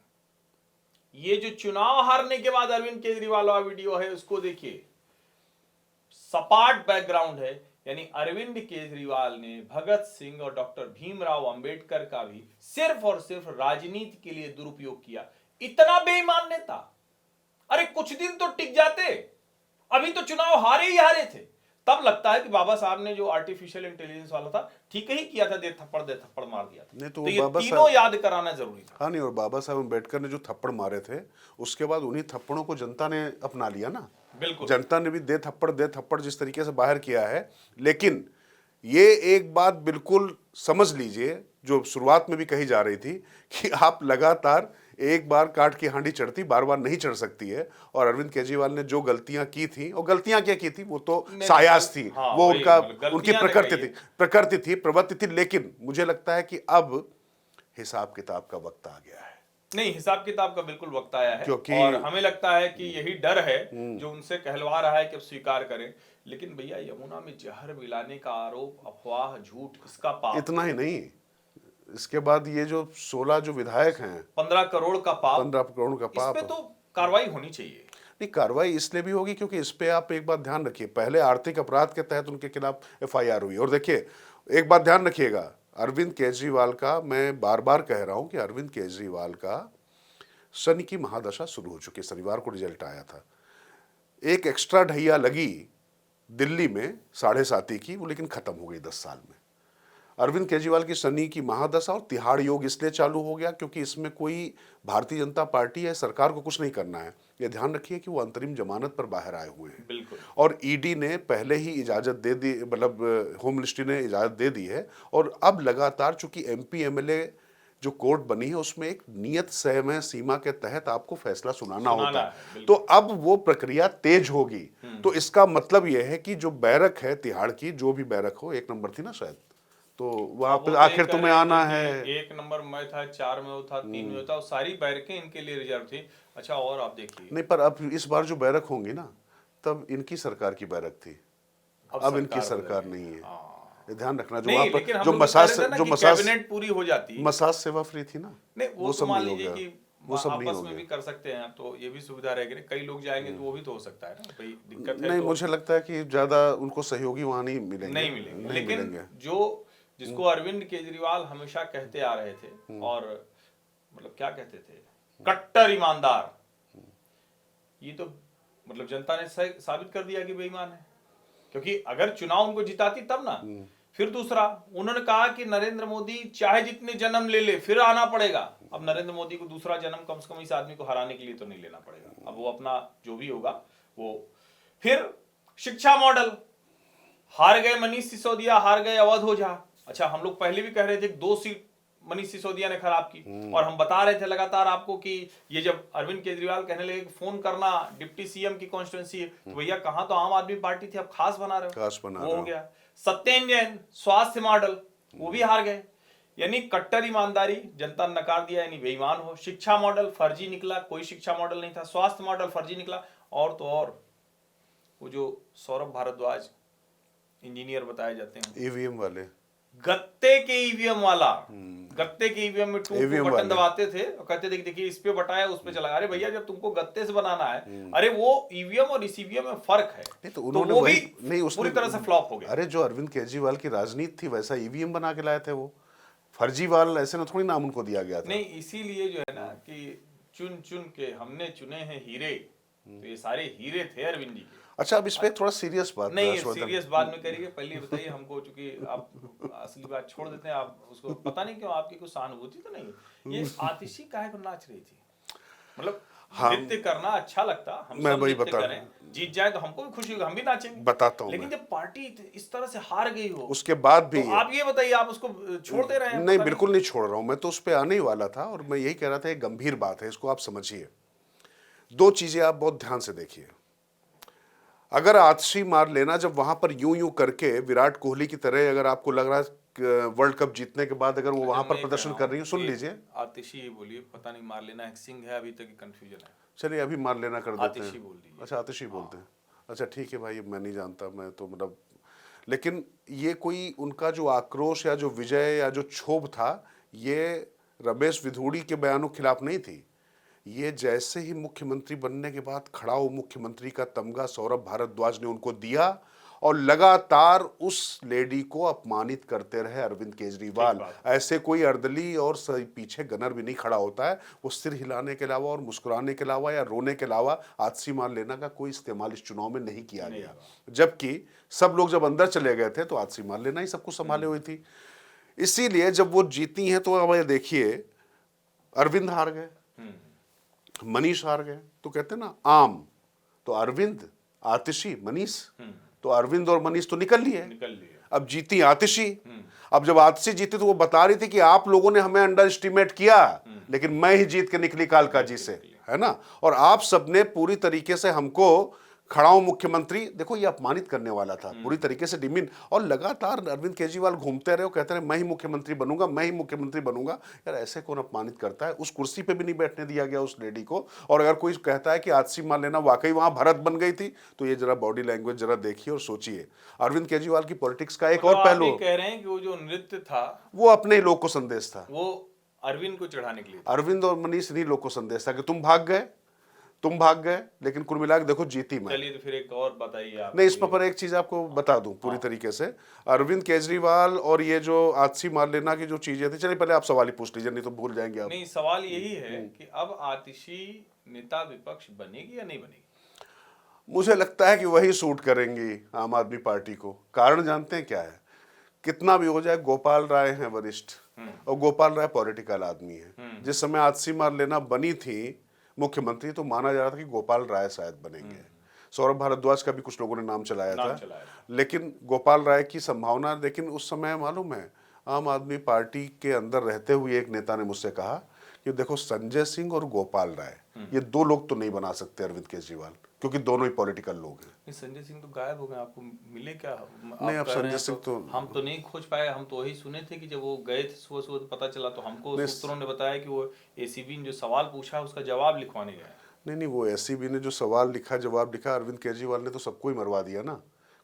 ये जो चुनाव हारने के बाद अरविंद केजरीवाल वाला वीडियो है, उसको देखिए, सपाट बैकग्राउंड है। यानी अरविंद केजरीवाल ने भगत सिंह और डॉक्टर भीमराव अंबेडकर का भी सिर्फ और सिर्फ राजनीति के लिए दुरुपयोग किया। इतना बेईमान नेता, अरे कुछ दिन तो टिक जाते, अभी तो चुनाव हारे ही हारे थे। तब लगता है कि बाबा साहब ने जो आर्टिफिशियल इंटेलिजेंस वाला था, ठीक ही किया था, दे थप्पड़ मार दिया था। नहीं तो ये तीनों याद कराना जरूरी था। हाँ नहीं, और बाबा साहब अम्बेडकर ने जो थप्पड़ मारे थे, उसके बाद उन्हीं थप्पड़ों को जनता ने अपना लिया ना। बिल्कुल, जनता ने भी दे थप्पड़ जिस तरीके से बाहर किया है। लेकिन ये एक बात बिल्कुल समझ लीजिए, जो शुरुआत में भी कही जा रही थी कि आप लगातार एक बार काट की हांडी चढ़ती, बार बार नहीं चढ़ सकती है। और अरविंद केजरीवाल ने जो गलतियां की थी, और गलतियां क्या की थी, वो तो सायास थी। हाँ, वो उनकी प्रवृत्ति प्रकृति थी। लेकिन मुझे लगता है कि अब हिसाब किताब का वक्त आ गया है। नहीं, हिसाब किताब का बिल्कुल वक्त आया है, क्योंकि और हमें लगता है कि यही डर है जो उनसे कहलवा रहा है कि अब स्वीकार करें। लेकिन भैया, यमुना में जहर मिलाने का आरोप, अफवाह, झूठ, इसका पाप। इतना ही नहीं, इसके बाद ये जो 16 जो विधायक हैं, 15 करोड़ का पाप, 15 करोड़ का पाप, इस पे तो कार्रवाई होनी चाहिए। नहीं, कार्रवाई इसलिए भी होगी क्योंकि इस पे आप एक बात ध्यान रखिए, पहले आर्थिक अपराध के तहत उनके खिलाफ FIR हुई। और देखिए, एक बात ध्यान रखिएगा, अरविंद केजरीवाल का, मैं बार बार कह रहा हूं कि अरविंद केजरीवाल का शनि की महादशा शुरू हो चुकी है। शनिवार को रिजल्ट आया था, एक एक्स्ट्रा ढैया लगी दिल्ली में 7.5 की, वो लेकिन खत्म हो गई 10 साल में। अरविंद केजरीवाल की शनि की महादशा और तिहाड़ योग इसलिए चालू हो गया क्योंकि इसमें कोई भारतीय जनता पार्टी या सरकार को कुछ नहीं करना है। ये ध्यान रखिए कि वो अंतरिम जमानत पर बाहर आए हुए हैं। बिल्कुल। और ईडी ने पहले ही इजाजत दे दी, मतलब होम मिनिस्ट्री ने इजाजत दे दी है। और अब लगातार चूंकि MP MLA जो कोर्ट बनी है, उसमें एक नियत समय सीमा के तहत आपको फैसला सुनाना होता है। तो अब वो प्रक्रिया तेज होगी। तो इसका मतलब यह है कि जो बैरक है तिहाड़ की, जो भी बैरक हो, 1 नंबर थी ना शायद, तो वहां पे आखिर तुम्हें आना है। 1 नंबर में था, 4 में था, 3 में था, सारी बैरकें इनके लिए रिजर्व थी। अच्छा, और आप देखिए, नहीं, पर अब इस बार जो बैरक होंगी ना, तब इनकी सरकार की बैरक थी, अब इनकी सरकार नहीं है। ये ध्यान रखना। जो वहां पर जो मसाज कैबिनेट पूरी हो जाती, मसाज सेवा फ्री थी ना, नहीं, वो सब मान लीजिए कि वो सब नहीं आपस हो में गया। भी कर सकते हैं, तो ये भी सुविधा रहेगी। कई लोग जाएंगे तो वो भी तो हो सकता है ना, भाई दिक्कत है। नहीं, तो मुझे लगता है कि ज्यादा उनको सहयोगी वहां नहीं मिलेंगे। लेकिन जो जिसको अरविंद केजरीवाल हमेशा कहते आ रहे थे, और मतलब क्या कहते थे, कट्टर ईमानदार, ये तो मतलब जनता ने साबित कर दिया कि बेईमान है। क्योंकि अगर चुनाव उनको जिताती तब ना। फिर दूसरा, उन्होंने कहा कि नरेंद्र मोदी चाहे जितने जन्म ले ले फिर आना पड़ेगा। अब नरेंद्र मोदी को दूसरा जन्म कम से कम इस आदमी को हराने के लिए तो नहीं लेना पड़ेगा। अब वो अपना जो भी होगा वो। फिर शिक्षा मॉडल, हार गए मनीष सिसोदिया, हार गए अवध ओझा। अच्छा, हम लोग पहले भी कह रहे थे 2 सीट मनीष सिसोदिया ने खराब की, और हम बता रहे थे लगातार आपको कि ये जब अरविंद केजरीवाल कहने लगे फोन करना डिप्टी CM की कॉन्स्टिट्यूंसी है, तो भैया कहां तो आम आदमी पार्टी थी, अब खास बना रहे हो, वो हो गया। सत्येंद्र जैन, स्वास्थ्य मॉडल, वो भी हार गए। यानी कट्टर ईमानदारी, जनता ने नकार दिया, यानी बेईमान हो। शिक्षा मॉडल फर्जी निकला, कोई शिक्षा मॉडल नहीं था। स्वास्थ्य मॉडल फर्जी निकला। और तो और वो जो सौरभ भारद्वाज इंजीनियर बताए जाते हैं, EVM वाले, गत्ते के ईवीएम वाला, गत्ते के ईवीएम में 2 EVM बटन वाले। दबाते थे और कहते थे कि देखिए इस पे बटाया उस पे चला। अरे भैया जब तुमको गत्ते से बनाना है, अरे वो ईवीएम और इस ईवीएम में फर्क है। नहीं तो उन्होंने वो वही भी नहीं उसने पूरी तरह से फ्लॉप हो गया। अरे जो अरविंद केजरीवाल की राजनीति थी वैसा ईवीएम बना के लाए थे वो। फर्जीवाल ऐसे ना थोड़ी नाम उनको दिया गया था। नहीं इसीलिए जो है ना कि चुन चुन के हमने चुने हैं हीरे, तो ये सारे हीरे थे अरविंद जी के। अच्छा अब इस पे थोड़ा सीरियस बात नहीं हर्षवर्धन। सीरियस बाद में करिए, पहले ये बताइए हमको, चूंकि आप असली बात छोड़ देते हैं, आप उसको पता नहीं क्यों आपकी कुछ सहानुभूति तो नहीं। ये आतिशी काहे को नाच रही थी? मतलब नृत्य करना अच्छा लगता, हम मैं सब वही नृत्य बता करें, जीत जाए तो हमको भी खुशी होगी, हम भी नाचेंगे। बताता हूँ लेकिन मैं। जब पार्टी इस तरह से हार गई हो उसके बाद भी तो आप ये बताइए आप उसको छोड़ दे रहे हैं? नहीं पता बिल्कुल नहीं छोड़ रहा हूं, मैं तो उस पर आने ही वाला था और मैं यही कह रहा था एक गंभीर बात है, इसको आप समझिए। दो चीजें आप बहुत ध्यान से देखिए। अगर आतिशी मार लेना जब वहां पर यूं यूं करके विराट कोहली की तरह, अगर आपको लग रहा है वर्ल्ड कप जीतने के बाद अगर वो वहां पर प्रदर्शन कर रही है, सुन लीजिए। आतिशी ही बोलिए, पता नहीं मार लेना है सिंह है, अभी तक कंफ्यूजन है। चलिए अभी मार लेना कर देते आतिशी हैं। बोल दीजिए। अच्छा आतिशी बोलते हैं, अच्छा ठीक है भाई, मैं नहीं जानता, मैं तो मतलब, लेकिन ये कोई उनका जो आक्रोश या जो विजय या जो क्षोभ था, ये रमेश विधूड़ी के बयानों के खिलाफ नहीं थी। ये जैसे ही मुख्यमंत्री बनने के बाद खड़ा हो मुख्यमंत्री का तमगा सौरभ भारद्वाज ने उनको दिया और लगातार उस लेडी को अपमानित करते रहे अरविंद केजरीवाल। ऐसे कोई अर्दली और पीछे गनर भी नहीं खड़ा होता है, वो सिर हिलाने के अलावा और मुस्कुराने के अलावा या रोने के अलावा आतिशी मार लेना का कोई इस्तेमाल इस चुनाव में नहीं किया गया। जबकि सब लोग जब अंदर चले गए थे तो आतिशी मार लेना ही सब कुछ संभाले हुई थी। इसीलिए जब वो जीती हैं तो अब देखिए अरविंद हार गए, मनीष हार गए, तो कहते हैं ना आम, तो अरविंद, आतिशी, मनीष, तो अरविंद और मनीष तो निकल लिए। अब जीती आतिशी। अब जब आतिशी जीती तो वो बता रही थी कि आप लोगों ने हमें अंडर एस्टिमेट किया, लेकिन मैं ही जीत के निकली कालका जी से, है ना। और आप सबने पूरी तरीके से हमको खड़ा हूं मुख्यमंत्री, देखो ये अपमानित करने वाला था पूरी तरीके से डिमीन। और लगातार अरविंद केजरीवाल घूमते रहे, कहते रहे मैं ही मुख्यमंत्री बनूंगा, मैं ही मुख्यमंत्री बनूंगा। यार ऐसे कौन अपमानित करता है? उस कुर्सी पे भी नहीं बैठने दिया गया उस लेडी को। और अगर कोई कहता है कि आतिशी मान लेना वाकई वहां भारत बन गई थी, तो ये जरा बॉडी लैंग्वेज जरा देखिए और सोचिए। अरविंद केजरीवाल की पॉलिटिक्स का एक और पहलू, कह रहे हैं कि वो जो नृत्य था वो अपने ही लोग को संदेश था, वो अरविंद को चढ़ाने के लिए। अरविंद और मनीष इन्हीं लोग को संदेश था कि तुम भाग गए, तुम भाग गए, लेकिन कुल मिलाकर देखो जीती मैं। चलिए तो फिर एक और बताइए आप। नहीं इस पर एक चीज आपको बता दूं पूरी तरीके से, अरविंद केजरीवाल और ये जो आतिशी मार लेना की जो चीजें थी, चलिए पहले आप सवाल ही पूछ लीजिए नहीं तो भूल जाएंगे आप। नहीं सवाल यही है कि अब आतिशी नेता विपक्ष बनेगी या नहीं बनेगी? मुझे लगता है कि वही सूट करेंगी आम आदमी पार्टी को। कारण जानते हैं क्या है? कितना भी हो जाए गोपाल राय हैं वरिष्ठ, और गोपाल राय पॉलिटिकल आदमी है। जिस समय आतिशी मार लेना बनी थी मुख्यमंत्री, तो माना जा रहा था कि गोपाल राय शायद बनेंगे। सौरभ भारद्वाज का भी कुछ लोगों ने नाम चलाया था, लेकिन गोपाल राय की संभावना। लेकिन उस समय मालूम है आम आदमी पार्टी के अंदर रहते हुए एक नेता ने मुझसे कहा कि देखो संजय सिंह और गोपाल राय, ये दो लोग तो नहीं बना सकते अरविंद केजरीवाल, क्योंकि दोनों ही पॉलिटिकल लोग हैं। संजय सिंह तो गायब हो गए, आपको मिले क्या? नहीं अब संजय सिंह तो हम तो नहीं खोज पाए। हम तो वही सुने थे कि जब वो गए थे सुबह सुबह तो पता चला, तो हमको सूत्रों ने बताया कि वो एसीबी ने जो सवाल पूछा उसका जवाब लिखवाने गए। नहीं वो एसीबी ने जो सवाल लिखा, जवाब लिखा, अरविंद केजरीवाल ने तो सबको ही मरवा दिया ना।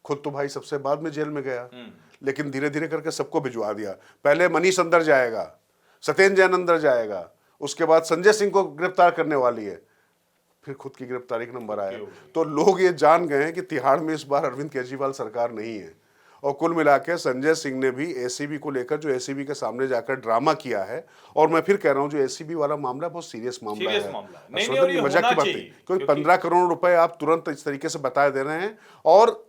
खुद तो भाई सबसे बाद में जेल में गया, लेकिन धीरे धीरे करके सबको भिजवा दिया। पहले मनीष अंदर जाएगा, सत्येंद्र जैन अंदर जाएगा, उसके बाद संजय सिंह को गिरफ्तार करने वाली है, फिर खुद की गिरफ्तारी का नंबर आया। तो लोग ये जान गए हैं कि तिहाड़ में इस बार अरविंद केजरीवाल सरकार नहीं है। और कुल मिला के संजय सिंह ने भी एसीबी को लेकर जो एसीबी के सामने जाकर ड्रामा किया है, और मैं फिर कह रहा हूं जो एसीबी वाला मामला बहुत सीरियस मामला है। मजाक की बात नहीं, क्योंकि 15 करोड़ रुपए आप तुरंत इस तरीके से बता दे रहे हैं और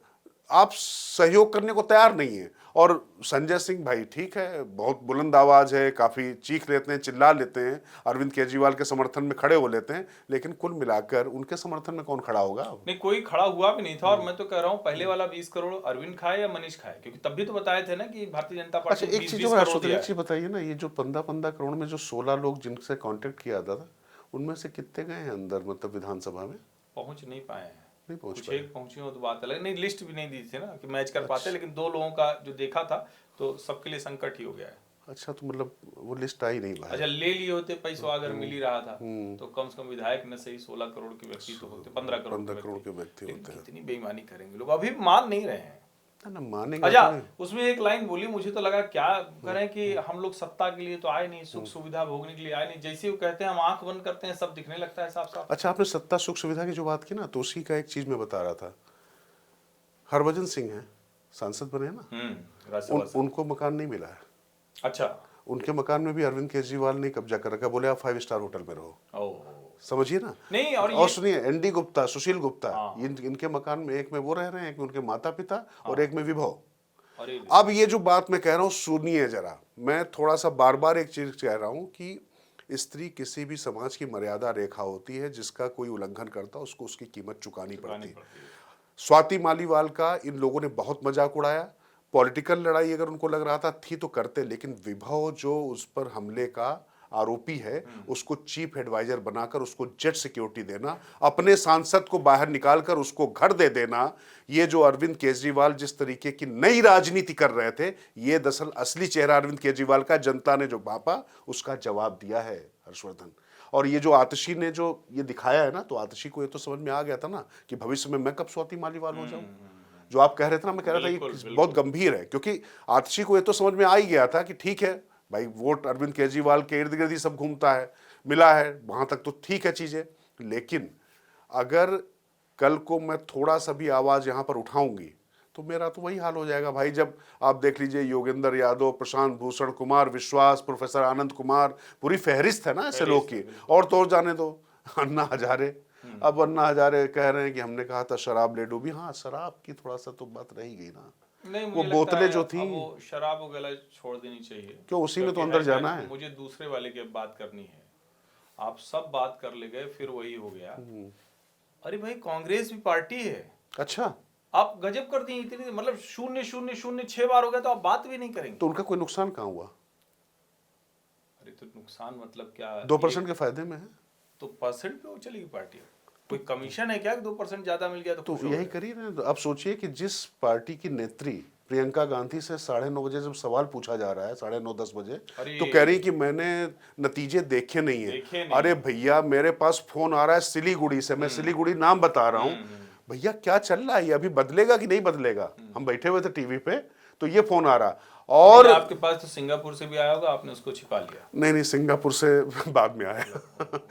आप सहयोग करने को तैयार नहीं है। और संजय सिंह भाई ठीक है, बहुत बुलंद आवाज है, काफी चीख लेते हैं, चिल्ला लेते हैं, अरविंद केजरीवाल के समर्थन में खड़े हो लेते हैं, लेकिन कुल मिलाकर उनके समर्थन में कौन खड़ा होगा? नहीं कोई खड़ा हुआ भी नहीं था। और मैं तो कह रहा हूँ पहले वाला 20 करोड़ अरविंद खाए या मनीष खाए, क्योंकि तब भी तो बताए थे ना कि भारतीय जनता पार्टी। अच्छा एक चीज बताइए ना, ये जो 15 करोड़ में जो 16 लोग जिनसे कॉन्टेक्ट किया था, उनमें से कितने गए हैं अंदर, मतलब विधानसभा में? पहुंच नहीं पाए हैं, नहीं पहुंच पाए, पहुंचे हो तो बात अलग। नहीं लिस्ट भी नहीं दी थी ना कि मैच कर पाते, लेकिन 2 लोगों का जो देखा था तो सबके लिए संकट ही हो गया है। अच्छा तो मतलब वो लिस्ट आई नहीं भाई। अच्छा ले लिए होते पैसा अगर मिल ही रहा था तो कम से कम विधायक न सही 16 करोड़ के व्यक्ति तो होते, 15 करोड़ के व्यक्ति होते हैं। इतनी बेईमानी करेंगे लोग, अभी मान नहीं रहे हैं। ना मानेंगे अच्छा, तो नहीं। उसमें एक लाइन बोली, मुझे तो लगा क्या करें कि हम लोग सत्ता के लिए तो आए नहीं, सुख सुविधा भोगने के लिए आए नहीं। जैसे वो कहते हैं हम आंख बंद करते हैं सब दिखने लगता है साफ साफ। अच्छा, आपने सत्ता सुख सुविधा की जो बात की ना, तो उसी का एक चीज मैं बता रहा था। हरभजन सिंह है, सांसद बने हैं ना, राज्यसभा से। उनको मकान नहीं मिला है। अच्छा। उनके मकान में भी अरविंद केजरीवाल ने कब्जा कर रखा, बोले आप 5 स्टार होटल में रहो। ओह। समझिए ना। नहीं, और और ये सुनिए, एनडी गुप्ता, सुशील गुप्ता, हाँ। इनके मकान में एक में वो रह रहे हैं, एक में उनके माता पिता, और एक में विभव। अरे अब ये जो बात मैं कह रहा हूं, सुनिए जरा, मैं थोड़ा सा बार बार एक चीज कह रहा हूं कि स्त्री किसी भी समाज की मर्यादा रेखा होती है, जिसका कोई उल्लंघन करता है उसको उसकी कीमत चुकानी पड़ती है। स्वाति मालीवाल का इन लोगों ने बहुत मजाक उड़ाया। पॉलिटिकल लड़ाई अगर उनको लग रहा था थी तो करते, लेकिन विभव जो उस पर हमले का आरोपी है, उसको चीफ एडवाइजर बनाकर उसको जेट सिक्योरिटी देना, अपने सांसद को बाहर निकालकर उसको घर दे देना, ये जो अरविंद केजरीवाल जिस तरीके की नई राजनीति कर रहे थे, ये दरअसल असली चेहरा अरविंद केजरीवाल का जनता ने जो भापा उसका जवाब दिया है हर्षवर्धन। और ये जो आतिशी ने जो ये दिखाया है ना, तो आतिशी को ये तो समझ में आ गया था ना कि भविष्य में मैं कब स्वाति मालीवाल हो जाऊं। जो आप कह रहे थे ना, मैं कह रहा था ये बहुत गंभीर है, क्योंकि आतिशी को ये तो समझ में आ ही गया था कि ठीक है भाई, वोट अरविंद केजरीवाल के इर्द गिर्द ही सब घूमता है, मिला है, वहां तक तो ठीक है चीजें। लेकिन अगर कल को मैं थोड़ा सा भी आवाज यहां पर उठाऊंगी तो मेरा तो वही हाल हो जाएगा भाई। जब आप देख लीजिए, योगेंद्र यादव, प्रशांत भूषण, कुमार विश्वास, प्रोफेसर आनंद कुमार, पूरी फहरिस्त है ना ऐसे लोग की। और तो और जाने दो अन्ना हजारे। अब अन्ना हजारे कह रहे हैं कि हमने कहा था शराब ले डूबी। हाँ, शराब की थोड़ा सा तो बात रही गई ना। नहीं, वो मुझे बोतलें लगता है जो थी, अब वो शराब वगैरह छोड़ देनी चाहिए। क्यों, उसी में तो क्योंकि अंदर जाना है। मुझे दूसरे वाले की अब बात करनी है। आप सब बात कर ले गए, फिर वही हो गया। अरे भाई, कांग्रेस भी पार्टी है। अच्छा, आप गजब कर दिए, इतनी मतलब 0-0-0 6 बार हो गया तो आप बात भी नहीं करेंगे। तो उनका कोई नुकसान कहाँ हुआ? अरे तो नुकसान मतलब क्या? 2% के फायदे में है। तो परसेंट पे वो चलेगी पार्टी? कोई कमीशन है क्या कि 2% ज्यादा मिल गया तो खुश हो यही गए? करिए ना। तो आप सोचिए कि जिस पार्टी की नेत्री प्रियंका गांधी से 9:30 बजे जब सवाल पूछा जा रहा है, 9:30-10 बजे, अरे तो कह रही कि मैंने नतीजे देखे नहीं देखे है। नहीं। अरे भैया, मेरे पास फोन आ रहा है सिलीगुड़ी से, मैं सिलीगुड़ी नाम बता रहा हूँ। भैया क्या चल रहा है, ये अभी बदलेगा कि नहीं बदलेगा? हम बैठे हुए थे टीवी पे, तो ये फोन आ रहा। और आपके पास तो सिंगापुर से भी आया होगा, आपने उसको छिपा लिया। नहीं, सिंगापुर से बाद में आया।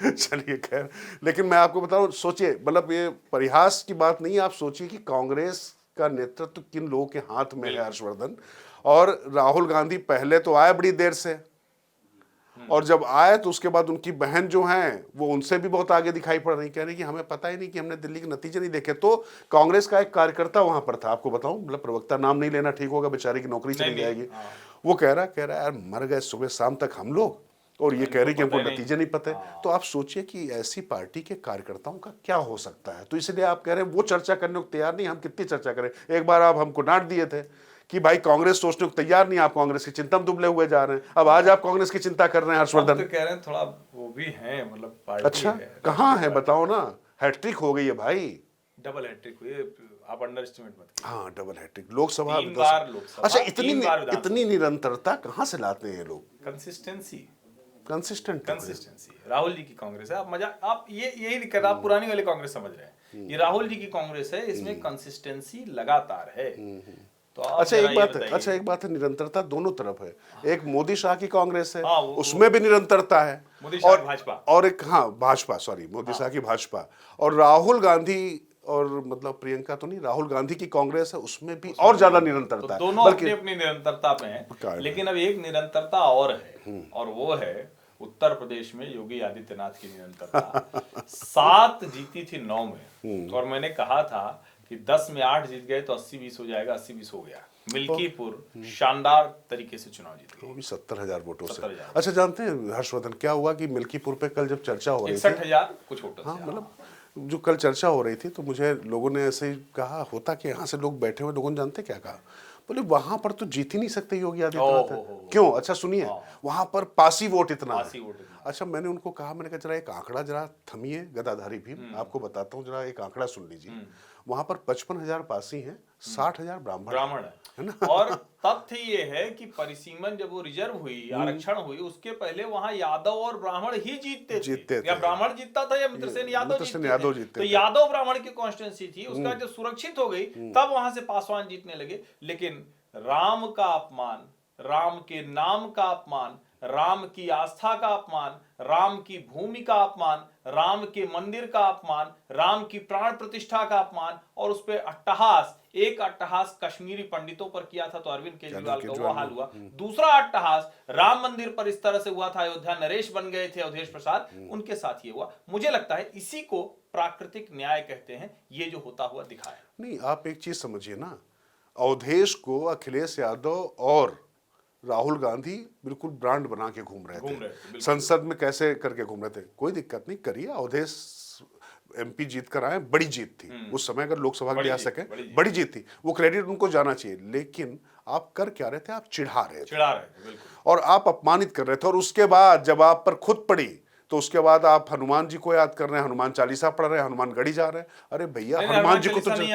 चलिए खैर, लेकिन मैं आपको बता रहा हूं, सोचिए, मतलब ये परिहास की बात नहीं है। आप सोचिए कि कांग्रेस का नेतृत्व किन लोगों के हाथ में है, हर्षवर्धन। और राहुल गांधी पहले तो आए बड़ी देर से, और जब आए तो उसके बाद उनकी बहन जो हैं वो उनसे भी बहुत आगे दिखाई पड़ रही, कह रही कि हमें पता ही नहीं कि हमने दिल्ली के नतीजे नहीं देखे। तो कांग्रेस का एक कार्यकर्ता वहां पर था, आपको बताऊं, मतलब प्रवक्ता नाम नहीं लेना ठीक होगा, बेचारे की नौकरी चली जाएगी। वो कह रहा यार, मर गए सुबह शाम तक हम लोग, और ये कह रही कि हमको नतीजे नहीं पता है। तो आप सोचिए कि ऐसी पार्टी के कार्यकर्ताओं का क्या हो सकता है। तो इसलिए आप कह रहे हैं वो चर्चा करने को तैयार नहीं। हम कितनी चर्चा करें? एक बार आप हमको डांट दिए थे कि भाई कांग्रेस सोचने को तैयार नहीं, आप कांग्रेस की चिंता में दुबले हुए जा रहे हैं। अब आज आप कांग्रेस की चिंता कर रहे हैं, हर्षवर्धन। तो कह रहे हैं थोड़ा वो भी है, मतलब पार्टी अच्छा, है। कहाँ है बताओ ना? हैट्रिक हो गई है भाई, डबल हैट्रिक हुई है, आप अंडर एस्टिमेट मत कीजिए। हाँ, डबल हैट्रिक। लोकसभा 3 बार लोकसभा, अच्छा, 3 बार विधानसभा। इतनी निरंतरता कहाँ से लाते हैं ये लोग? कंसिस्टेंसी। कंसिस्टेंट। राहुल जी की कांग्रेस है। आप मजाक, आप यही दिक्कत, आप पुरानी वाली कांग्रेस समझ रहे हैं। ये राहुल जी की कांग्रेस है, इसमें कंसिस्टेंसी लगातार है। तो अच्छा, एक बात है, निरंतरता दोनों तरफ है। एक मोदी शाह की कांग्रेस है, हाँ, उसमें भी निरंतरता है। मोदी शाह की भाजपा, और एक, हाँ, भाजपा, सॉरी, मोदी शाह की भाजपा। और राहुल गांधी, और मतलब प्रियंका तो नहीं, राहुल गांधी की कांग्रेस है, उसमें भी और ज्यादा निरंतरता है। दोनों अपनी अपनी निरंतरता पे हैं। लेकिन अब एक निरंतरता और है, और वो है उत्तर प्रदेश में योगी आदित्यनाथ की निरंतरता। 7 जीती थी 9 में, और मैंने कहा था कि 10 में 8 जीत गए तो 80-20 हो जाएगा। 80-20 हो गया। मिल्कीपुर शानदार तरीके से चुनाव जीत गए, वो भी 70,000 वोटों से। 70,000। अच्छा, जानते हैं हर्षवर्धन क्या हुआ कि मिल्कीपुर पे कल जब चर्चा हो रही थी, 61,000 कुछ वोटों से। हाँ, मतलब जो कल चर्चा हो रही थी, तो मुझे लोगों ने ऐसे ही कहा, होता कि यहाँ से लोग बैठे हुए लोगों ने जानते क्या कहा? बोले वहां पर तो जीत ही नहीं सकते योगी आदित्यनाथ। क्यों? अच्छा सुनिए, वहां पर पासी वोट इतना है। अच्छा, मैंने उनको कहा, मैंने कहा जरा एक आंकड़ा जरा थमिए, गदाधारी भी आपको बताता हूँ, जरा एक आंकड़ा सुन लीजिए। वहां पर 55,000 पासी हैं, 60,000 ब्राह्मण ब्राह्मण है ना। है। और तथ्य ये है कि परिसीमन जब वो रिजर्व हुई, आरक्षण हुई, उसके पहले वहां यादव और ब्राह्मण ही जीतते जीतते थे। या थे। ब्राह्मण जीतता था या मित्रसेन यादव मित्रसेन जीतते यादव थे। जीतते तो थे। यादव ब्राह्मण की कॉन्स्टिट्यूंसी थी, उसका जब सुरक्षित हो गई तब वहां से पासवान जीतने लगे। लेकिन राम का अपमान, राम के नाम का अपमान, राम की आस्था का अपमान, राम की भूमि का अपमान, राम के मंदिर का अपमान, राम की प्राण प्रतिष्ठा का अपमान और उस पर अट्टहास, एक अट्टहास कश्मीरी पंडितों पर किया था तो अरविंद केजरीवाल का वो हाल हुआ। दूसरा अट्टहास राम मंदिर पर इस तरह से हुआ था, अयोध्या नरेश बन गए थे अवधेश प्रसाद, उनके साथ ये हुआ। मुझे लगता है इसी को प्राकृतिक न्याय कहते हैं, ये जो होता हुआ दिखाया। नहीं, आप एक चीज समझिए ना, अवधेश को अखिलेश यादव और राहुल गांधी बिल्कुल ब्रांड बना के घूम रहे थे। संसद में कैसे करके घूम रहे थे, कोई दिक्कत नहीं, करिए। अवधेश एमपी जीत कर आए, बड़ी जीत थी उस समय, अगर लोकसभा के लिए आ सके बड़ी जीत थी, वो क्रेडिट उनको जाना चाहिए। लेकिन आप कर क्या रहे थे, आप चिढ़ा रहे थे बिल्कुल। और आप अपमानित कर रहे थे। और उसके बाद जब आप पर खुद पड़ी तो उसके बाद आप हनुमान जी को याद कर रहे हैं, हनुमान चालीसा पढ़ रहे हैं, हनुमान गढ़ी जा रहे हैं। अरे भैया, हनुमान जी को तो नहीं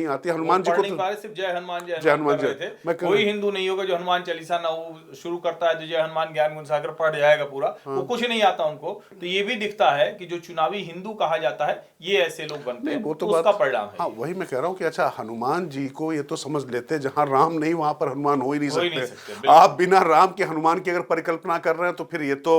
आती हनुमान जी को तो सिर्फ जय हनुमान जय हनुमान कर रहे थे। कोई हिंदू नहीं होगा जो हनुमान चालीसा ना वो शुरू करता है तो जय हनुमान ज्ञान गुण सागर पढ़ जाएगा पूरा, वो कुछ नहीं आता उनको। तो ये भी दिखता है कि जो चुनावी हिंदू कहा जाता है ये ऐसे लोग बनते हैं, वो तो उसका परिणाम है। हाँ, वही मैं कह रहा हूँ कि अच्छा, हनुमान जी को ये तो समझ लेते, जहां राम नहीं वहां पर हनुमान हो ही नहीं सकते। आप बिना राम के हनुमान की अगर परिकल्पना कर रहे हैं तो फिर ये तो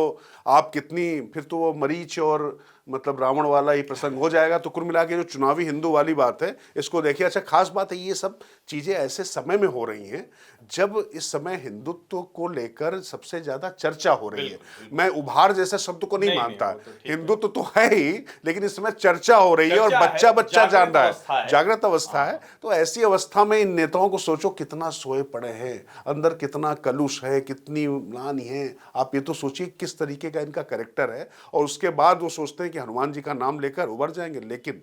आप कितनी, फिर तो वो मरीच और मतलब रावण वाला ही प्रसंग हो जाएगा। तो कुल मिला के जो चुनावी हिंदू वाली बात है इसको देखिए। अच्छा, खास बात है ये सब चीजें ऐसे समय में हो रही हैं जब इस समय हिंदुत्व को लेकर सबसे ज्यादा चर्चा हो रही है। मैं उभार जैसे शब्द को नहीं मानता, हिंदुत्व तो है ही, लेकिन इस समय चर्चा हो रही है और बच्चा बच्चा जान रहा है, जागृत अवस्था है। तो ऐसी अवस्था में इन नेताओं को सोचो कितना सोए पड़े हैं, अंदर कितना कलुष है, कितनी म्लानी है। आप ये तो सोचिए किस तरीके का इनका कैरेक्टर है, और उसके बाद वो सोचते हैं कि हनुमान जी का नाम लेकर उभर जाएंगे। लेकिन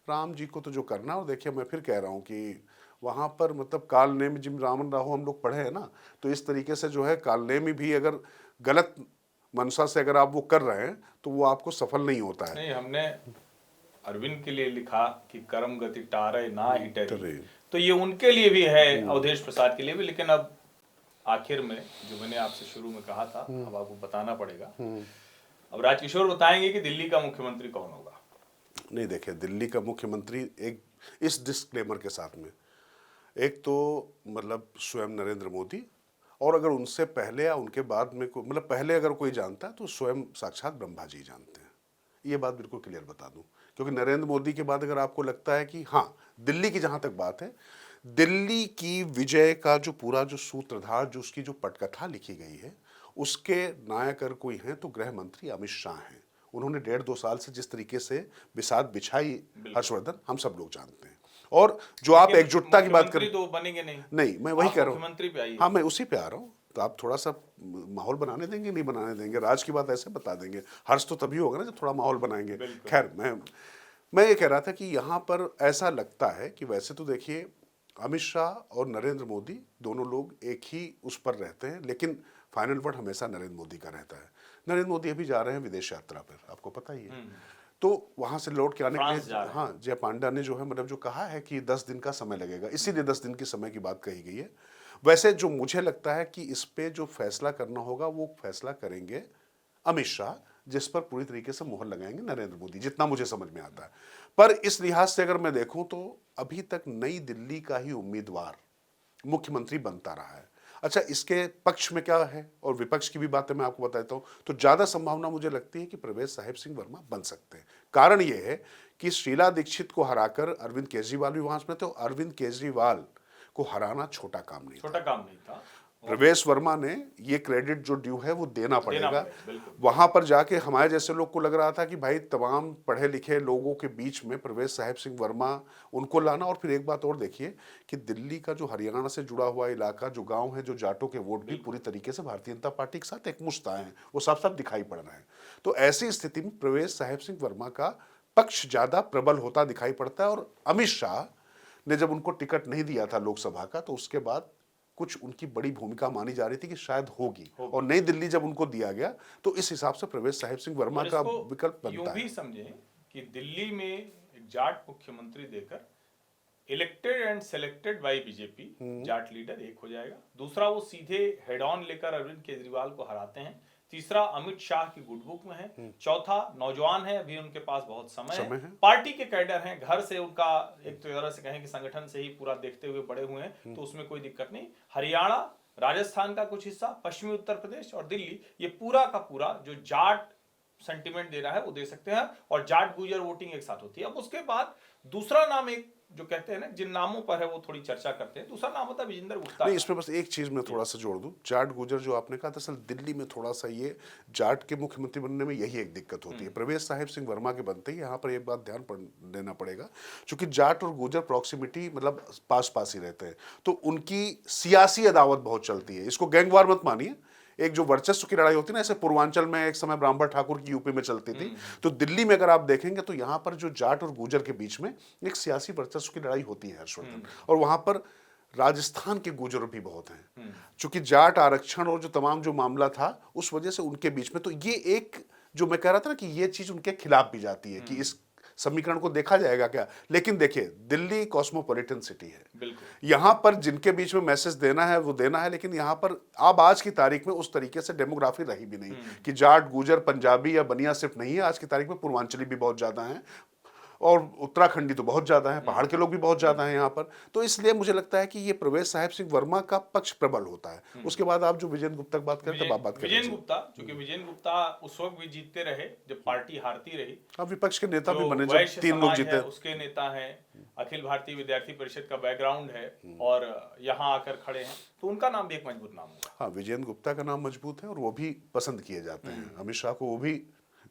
राम जी को तो जो करना, और देखिए मैं फिर कह रहा हूं कि वहां पर मतलब काल नेमि जिम रावण राहो हम लोग पढ़े हैं ना, तो इस तरीके से जो है काल नेमि भी अगर गलत मनसा से अगर आप वो कर रहे हैं तो वो आपको सफल नहीं होता है। नहीं, हमने अरविंद के लिए लिखा कि कर्म गति टारे ना ही टरी, तो ये उनके लिए भी है, अवधेश प्रसाद के लिए भी। लेकिन अब आखिर में जो मैंने आपसे शुरू में कहा था, अब आपको बताना पड़ेगा। अब राजकिशोर बताएंगे कि दिल्ली का मुख्यमंत्री कौन होगा। नहीं, देखिए, दिल्ली का मुख्यमंत्री एक इस डिस्क्लेमर के साथ में, एक तो मतलब स्वयं नरेंद्र मोदी, और अगर उनसे पहले या उनके बाद में कोई, मतलब पहले अगर कोई जानता है तो स्वयं साक्षात ब्रह्मा जी जानते हैं। ये बात बिल्कुल क्लियर बता दूं, क्योंकि नरेंद्र मोदी के बाद अगर आपको लगता है कि हाँ, दिल्ली की जहां तक बात है, दिल्ली की विजय का जो पूरा जो सूत्रधार, जो उसकी जो पटकथा लिखी गई है, उसके नायक अगर कोई हैं तो गृह मंत्री अमित शाह हैं। उन्होंने 1.5-2 साल से जिस तरीके से बिसात बिछाई हर्षवर्धन, हम सब लोग जानते हैं। और जो आप एकजुटता की बात करें तो बनेंगे नहीं, मैं वही कह रहा हूँ, मुख्यमंत्री पे आइए। हाँ, मैं उसी पे आ रहा हूँ। तो आप थोड़ा सा माहौल बनाने देंगे, नहीं बनाने देंगे, राज की बात ऐसे बता देंगे। हर्ष तो तभी होगा ना जब थोड़ा माहौल बनाएंगे। खैर, मैं ये कह रहा था कि यहाँ पर ऐसा लगता है कि वैसे तो देखिए अमित शाह और नरेंद्र मोदी दोनों लोग एक ही उस पर रहते हैं, लेकिन फाइनल वर्ड हमेशा नरेंद्र मोदी का रहता है। नरेंद्र मोदी अभी जा रहे हैं विदेश यात्रा पर, आपको पता ही है। तो वहां से लौट के आने के लिए, हाँ, जय पांडा ने जो है मतलब जो कहा है कि 10 दिन का समय लगेगा, इसीलिए 10 दिन के समय की बात कही गई है। वैसे जो मुझे लगता है कि इस पे जो फैसला करना होगा वो फैसला करेंगे अमित शाह, जिस पर पूरी तरीके से मुहर लगाएंगे नरेंद्र मोदी, जितना मुझे समझ में आता है। पर इस लिहाज से अगर मैं देखूं तो अभी तक नई दिल्ली का ही उम्मीदवार मुख्यमंत्री बनता रहा है। अच्छा, इसके पक्ष में क्या है और विपक्ष की भी बातें मैं आपको बताता हूं। तो ज्यादा संभावना मुझे लगती है कि प्रवेश साहिब सिंह वर्मा बन सकते हैं। कारण यह है कि शीला दीक्षित को हराकर अरविंद केजरीवाल भी वहां में थे, और अरविंद केजरीवाल को हराना छोटा काम नहीं था। प्रवेश वर्मा ने ये क्रेडिट जो ड्यू है वो देना पड़ेगा। वहां पर जाके हमारे जैसे लोग को लग रहा था कि भाई तमाम पढ़े लिखे लोगों के बीच में प्रवेश साहिब सिंह वर्मा उनको लाना। और फिर एक बात और देखिए कि दिल्ली का जो हरियाणा से जुड़ा हुआ इलाका, जो गांव है, जो जाटों के वोट भी पूरी तरीके से भारतीय जनता पार्टी के साथ एकमुश्त आए हैं, वो साफ साफ दिखाई पड़ रहे हैं। तो ऐसी स्थिति में प्रवेश साहिब सिंह वर्मा का पक्ष ज्यादा प्रबल होता दिखाई पड़ता है। और अमित शाह ने जब उनको टिकट नहीं दिया था लोकसभा का, तो उसके बाद कुछ उनकी बड़ी भूमिका मानी जा रही थी कि शायद होगी, और नई दिल्ली जब उनको दिया गया तो इस हिसाब से प्रवेश साहिब सिंह वर्मा का विकल्प बनता है। यूं भी समझें कि दिल्ली में एक जाट मुख्यमंत्री देकर elected and selected by BJP Jat leader एक हो जाएगा। दूसरा, वो सीधे हेड ऑन लेकर अरविंद केजरीवाल को हराते हैं। तीसरा, अमित शाह की गुड बुक में है। चौथा, नौजवान है, अभी उनके पास बहुत समय है। पार्टी के कैडर हैं, घर से उनका एक तो तरह से कहें कि संगठन से ही पूरा देखते हुए बड़े हुए हैं, तो उसमें कोई दिक्कत नहीं। हरियाणा, राजस्थान का कुछ हिस्सा, पश्चिमी उत्तर प्रदेश और दिल्ली, ये पूरा का पूरा जो जाट सेंटिमेंट दे रहा है वो दे सकते हैं, और जाट गुजर वोटिंग एक साथ होती है। अब उसके बाद दूसरा नाम, एक जो कहते हैं ना, जिन नामों पर है वो थोड़ी चर्चा करते हैं, दूसरा नाम होता है विजेंद्र गुप्ता। नहीं, इसमें बस एक चीज मैं थोड़ा सा जोड़ दूं, जाट गुजर जो आपने कहा, दरअसल दिल्ली में थोड़ा सा ये जाट के मुख्यमंत्री बनने में यही एक दिक्कत होती है। प्रवेश साहिब सिंह वर्मा के बनते ही यहाँ पर एक बात ध्यान देना पड़ेगा, क्योंकि जाट और गुजर प्रॉक्सिमिटी मतलब पास पास ही रहते हैं, तो उनकी सियासी अदावत बहुत चलती है। इसको गैंगवार मत मानिए, एक जो वर्चस्व की लड़ाई होती है ना, ऐसे पूर्वांचल में एक समय ब्राह्मण ठाकुर की यूपी में चलती थी, तो दिल्ली में अगर आप देखेंगे तो यहाँ पर जो जाट और गुजर के बीच में एक सियासी वर्चस्व की लड़ाई होती है हर्षवर्धन, और वहां पर राजस्थान के गुजर भी बहुत हैं, चूंकि जाट आरक्षण और जो तमाम जो मामला था उस वजह से उनके बीच में, तो ये एक जो मैं कह रहा था ना कि ये चीज उनके खिलाफ भी जाती है कि इस समीकरण को देखा जाएगा क्या। लेकिन देखिए, दिल्ली कॉस्मोपॉलिटन सिटी है, यहां पर जिनके बीच में मैसेज देना है वो देना है, लेकिन यहां पर अब आज की तारीख में उस तरीके से डेमोग्राफी रही भी नहीं कि जाट गुजर पंजाबी या बनिया सिर्फ नहीं है। आज की तारीख में पूर्वांचली भी बहुत ज्यादा हैं, और उत्तराखंडी तो बहुत ज्यादा है, पहाड़ के लोग भी बहुत ज्यादा हैं यहाँ पर। तो इसलिए मुझे लगता है कि ये प्रवेश साहिब सिंह वर्मा का पक्ष प्रबल होता है। उसके बाद आप जो विजेंद्र गुप्ता की बात करें, तब आप बात करें। विजेंद्र गुप्ता, क्योंकि विजेंद्र गुप्ता उस वक्त भी जीतते रहे जब पार्टी हारती रही। अब विपक्ष के नेता भी बने जब 3 लोग जीते, उसके नेता हैं, अखिल भारतीय विद्यार्थी परिषद का बैकग्राउंड है और यहाँ आकर खड़े हैं, तो उनका नाम भी एक मजबूत नाम होगा। हाँ, विजेंद्र गुप्ता का नाम मजबूत है और वो भी पसंद किए जाते हैं। अमित शाह को वो भी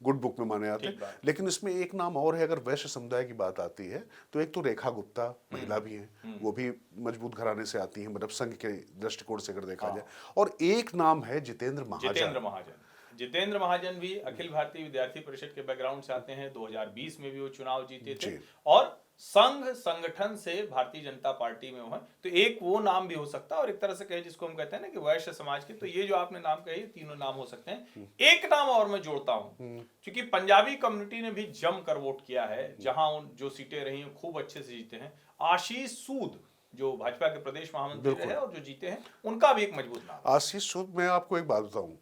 गुड बुक में माने जाते हैं। लेकिन इसमें एक नाम और है, अगर वैश्य समुदाय की बात आती है तो एक तो रेखा गुप्ता महिला भी हैं, वो भी मजबूत घराने से आती हैं, मतलब संघ के दृष्टिकोण से अगर देखा जाए। और एक नाम है जितेंद्र महाजन। जितेंद्र महाजन भी अखिल भारतीय विद्यार्थी परिषद के बैकग्राउंड से आते हैं। 2020 में भी वो चुनाव जीते थे और संघ संगठन से भारतीय जनता पार्टी में हो, तो एक वो नाम भी हो सकता है। और एक तरह से कहे जिसको हम कहते हैं ना कि वैश्य समाज के, तो ये जो आपने नाम कहे, तीनों नाम हो सकते हैं। एक नाम और मैं जोड़ता हूं, क्योंकि पंजाबी कम्युनिटी ने भी जमकर वोट किया है, जहां जो सीटें रही हैं खूब अच्छे से जीते हैं। आशीष सूद जो भाजपा के प्रदेश महामंत्री रहे और जो जीते हैं, उनका भी एक मजबूत नाम। आशीष सूद, मैं आपको एक बात बताऊं,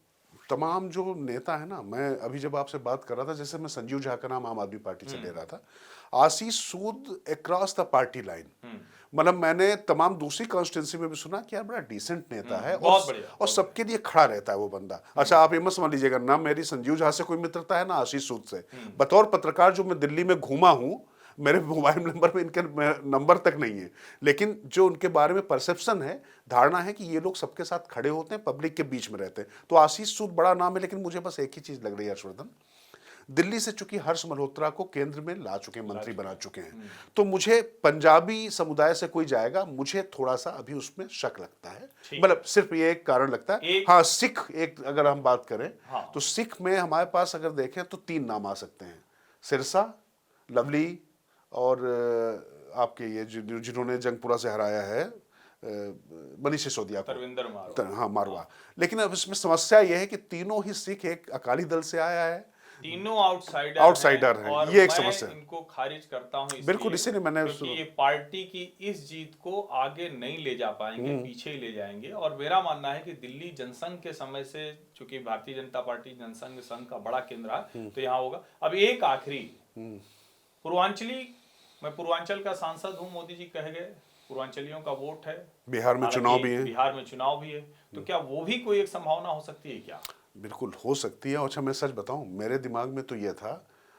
तमाम जो नेता है ना, मैं अभी जब आपसे बात कर रहा था, जैसे मैं संजीव झा का नाम आम आदमी पार्टी से ले रहा था, आशीष सूद अक्रॉस द पार्टी लाइन, मतलब मैंने तमाम दूसरी कॉन्स्टिट्यूंसी में भी सुना कि यार बड़ा डिसेंट नेता है और सबके लिए खड़ा रहता है वो बंदा। अच्छा, आप ये मत समझ लीजिएगा ना मेरी संजीव झा से कोई मित्रता है ना आशीष सूद से। बतौर पत्रकार जो मैं दिल्ली में घूमा हूं, मेरे मोबाइल नंबर पे इनके नंबर तक नहीं है, लेकिन जो उनके बारे में परसेप्शन है, धारणा है कि ये लोग सबके साथ खड़े होते हैं, पब्लिक के बीच में रहते हैं। तो आशीष सूद बड़ा नाम है, लेकिन मुझे बस एक ही चीज लग रही है हर्षवर्धन, दिल्ली से चूंकि हर्ष मल्होत्रा को केंद्र में ला चुके हैं, मंत्री बना चुके हैं, तो मुझे पंजाबी समुदाय से कोई जाएगा, मुझे थोड़ा सा अभी उसमें शक लगता है। मतलब सिर्फ ये एक कारण लगता है। हाँ, सिख एक अगर हम बात करें तो सिख में हमारे पास अगर देखें तो 3 नाम आ सकते हैं, सिरसा, लवली और आपके ये जिन्होंने जंगपुरा से हराया है मनीष सिसोदिया को, हाँ, मारवा। लेकिन अब इसमें समस्या यह है कि तीनों ही सिख एक अकाली दल से आया है, तीनों आउटसाइडर हैं। और ये एक समस्या है। इनको खारिज करता हूं, बिल्कुल, इसीलिए मैंने ये पार्टी की इस जीत को आगे नहीं ले जा पाएंगे, पीछे ही ले जाएंगे। और मेरा मानना है कि दिल्ली जनसंघ के समय से, चूंकि भारतीय जनता पार्टी जनसंघ संघ का बड़ा केंद्र है, तो यहाँ होगा। अब एक आखिरी पूर्वांचली, मैं पूर्वांचल का सांसद हूं, मोदी जी कह गए पूर्वांचलियों का वोट है, बिहार में चुनाव भी है, तो क्या वो भी कोई एक संभावना हो सकती है क्या? बिल्कुल हो सकती है। अच्छा, मैं सच बताऊं, मेरे दिमाग में तो यह था,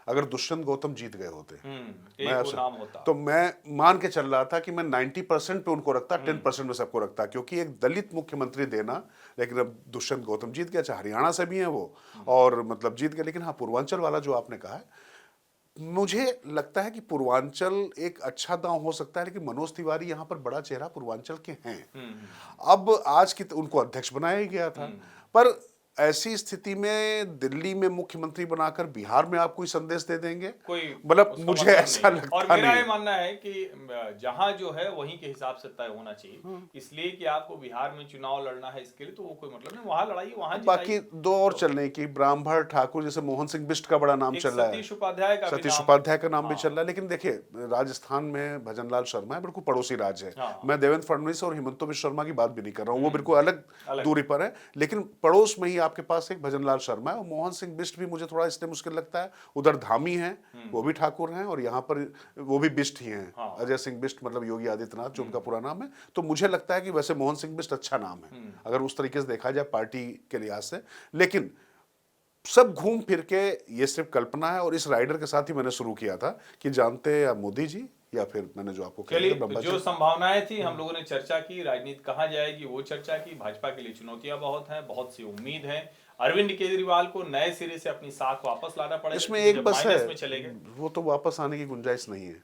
अगर दुष्यंत गौतम जीत गए होते तो मैं मान के चल रहा था कि मैं 90% पे उनको रखता, 10% में सबको रखता, क्योंकि एक दलित मुख्यमंत्री देना। लेकिन अब दुष्यंत गौतम जीत गया, चाहे हरियाणा से भी हैं वो, और मतलब जीत गए। लेकिन हाँ, पूर्वांचल वाला जो आपने कहा है, मुझे लगता है कि पूर्वांचल एक अच्छा दांव हो सकता है, लेकिन मनोज तिवारी यहाँ पर बड़ा चेहरा पूर्वांचल के हैं। अब आज की उनको अध्यक्ष बनाया ही गया था, पर ऐसी स्थिति में दिल्ली में मुख्यमंत्री बनाकर बिहार में आप कोई संदेश दे देंगे? कोई मतलब उसका मुझे मतलब ऐसा नहीं है। और लगता मेरा नहीं। ये मानना है कि जहां जो है वहीं के हिसाब से तय होना चाहिए, इसलिए कि आपको बिहार में चुनाव लड़ना है इसके लिए तो वो कोई मतलब नहीं, वहां लड़ाइए वहां बाकी जिताइए। दो और तो चलने की, ब्राह्मण ठाकुर जैसे मोहन सिंह बिष्ट का बड़ा नाम एक चल रहा है, सतीश उपाध्याय का भी सतीश नाम। उपाध्याय का नाम भी हाँ चल रहा है। लेकिन देखिए, राजस्थान में भजनलाल शर्मा है, बिल्कुल पड़ोसी राज्य है। हाँ मैं देवेंद्र फडणवीस और हिमंत बिश्व शर्मा की बात भी नहीं कर रहा हूँ, वो बिल्कुल अलग अलग। दूरी पर है। लेकिन पड़ोस में ही आपके पास एक भजनलाल शर्मा है, और मोहन सिंह बिष्ट भी मुझे थोड़ा इसलिए मुश्किल लगता है। उधर धामी है, वो भी ठाकुर हैं, और यहाँ पर वो भी बिष्ट ही हैं। हाँ। अजय सिंह बिष्ट मतलब योगी आदित्यनाथ जो उनका पूरा नाम है। तो मुझे लगता है कि वैसे मोहन सिंह बिष्ट अच्छा नाम है अगर उस तरीके से देखा जाए पार्टी के लिहाज से। लेकिन सब घूम फिर के ये सिर्फ कल्पना है, और इस राइडर के साथ ही मैंने शुरू किया था कि जानते हैं या मोदी जी, या फिर मैंने जो आपको कहा था चलिए, ब्रह्मा जो जी। संभावनाएं थी हम लोगों ने चर्चा की, राजनीति कहाँ जाएगी वो चर्चा की। भाजपा के लिए चुनौतियां बहुत हैं, बहुत सी उम्मीद है। अरविंद केजरीवाल को नए सिरे से अपनी साख वापस लाना पड़ेगा, इसमें क्योंकि एक जब बस है, माइनस में चले गए। वो तो वापस आने की गुंजाइश नहीं है।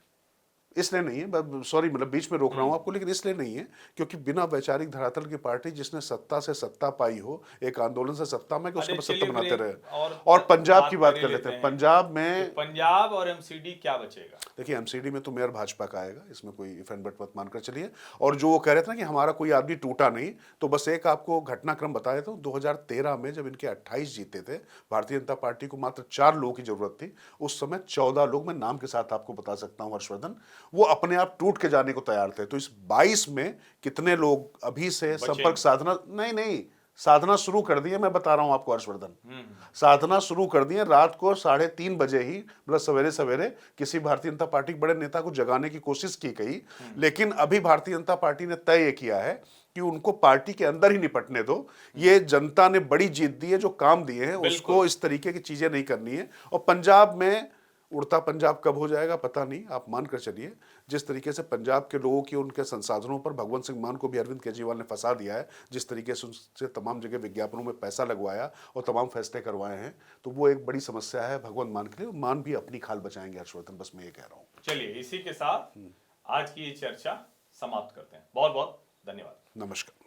इसलिए नहीं है, सॉरी मतलब बीच में रोक रहा हूं आपको, लेकिन इसलिए नहीं है क्योंकि बिना वैचारिक धरातल की पार्टी जिसने सत्ता से सत्ता पाई हो, एक आंदोलन से सत्ता में, कि उसको अरे बस सत्ता चलिए, फिर बनाते एक रहे। और और पंजाब की बात कर कर ही लेते लेते हैं। हैं पंजाब कि में पंजाब और एमसीडी क्या बचेगा। देखिए, एमसीडी में तो मेयर भाजपा का आएगा, इसमें कोई इफ एंड बट मत मानकर चलिए। और जो वो कह रहे थे ना कि हमारा कोई आदमी टूटा नहीं, तो बस एक आपको घटनाक्रम बता देता हूं। 2013 में जब इनके 28 जीते थे, भारतीय जनता पार्टी को मात्र 4 लोगों की जरूरत थी। उस समय 14 लोग, मैं नाम के साथ आपको बता सकता हूं, हर्षवर्धन, वो अपने आप टूट के जाने को तैयार थे। तो इस 22 में कितने लोग अभी से संपर्क बचेंगे। साधना नहीं साधना शुरू कर दी है, मैं बता रहा हूं आपको हर्षवर्धन। साधना शुरू कर दी है। रात को 3:30 बजे ही, मतलब सवेरे सवेरे, किसी भारतीय जनता पार्टी के बड़े नेता को जगाने की कोशिश की गई। लेकिन अभी भारतीय जनता पार्टी ने तय ये किया है कि उनको पार्टी के अंदर ही निपटने दो। ये जनता ने बड़ी जीत दी है, जो काम दिए हैं बिल्कुल। उसको इस तरीके की चीजें नहीं करनी है। और पंजाब में उड़ता पंजाब कब हो जाएगा पता नहीं, आप मान कर चलिए जिस तरीके से पंजाब के लोगों की, उनके संसाधनों पर भगवंत सिंह मान को भी अरविंद केजरीवाल ने फंसा दिया है, जिस तरीके से उनसे तमाम जगह विज्ञापनों में पैसा लगवाया और तमाम फैसले करवाए हैं, तो वो एक बड़ी समस्या है भगवंत मान के लिए। मान भी अपनी खाल बचाएंगे हर्षवर्धन, बस मैं ये कह रहा हूँ। चलिए, इसी के साथ आज की ये चर्चा समाप्त करते हैं। बहुत बहुत धन्यवाद। नमस्कार।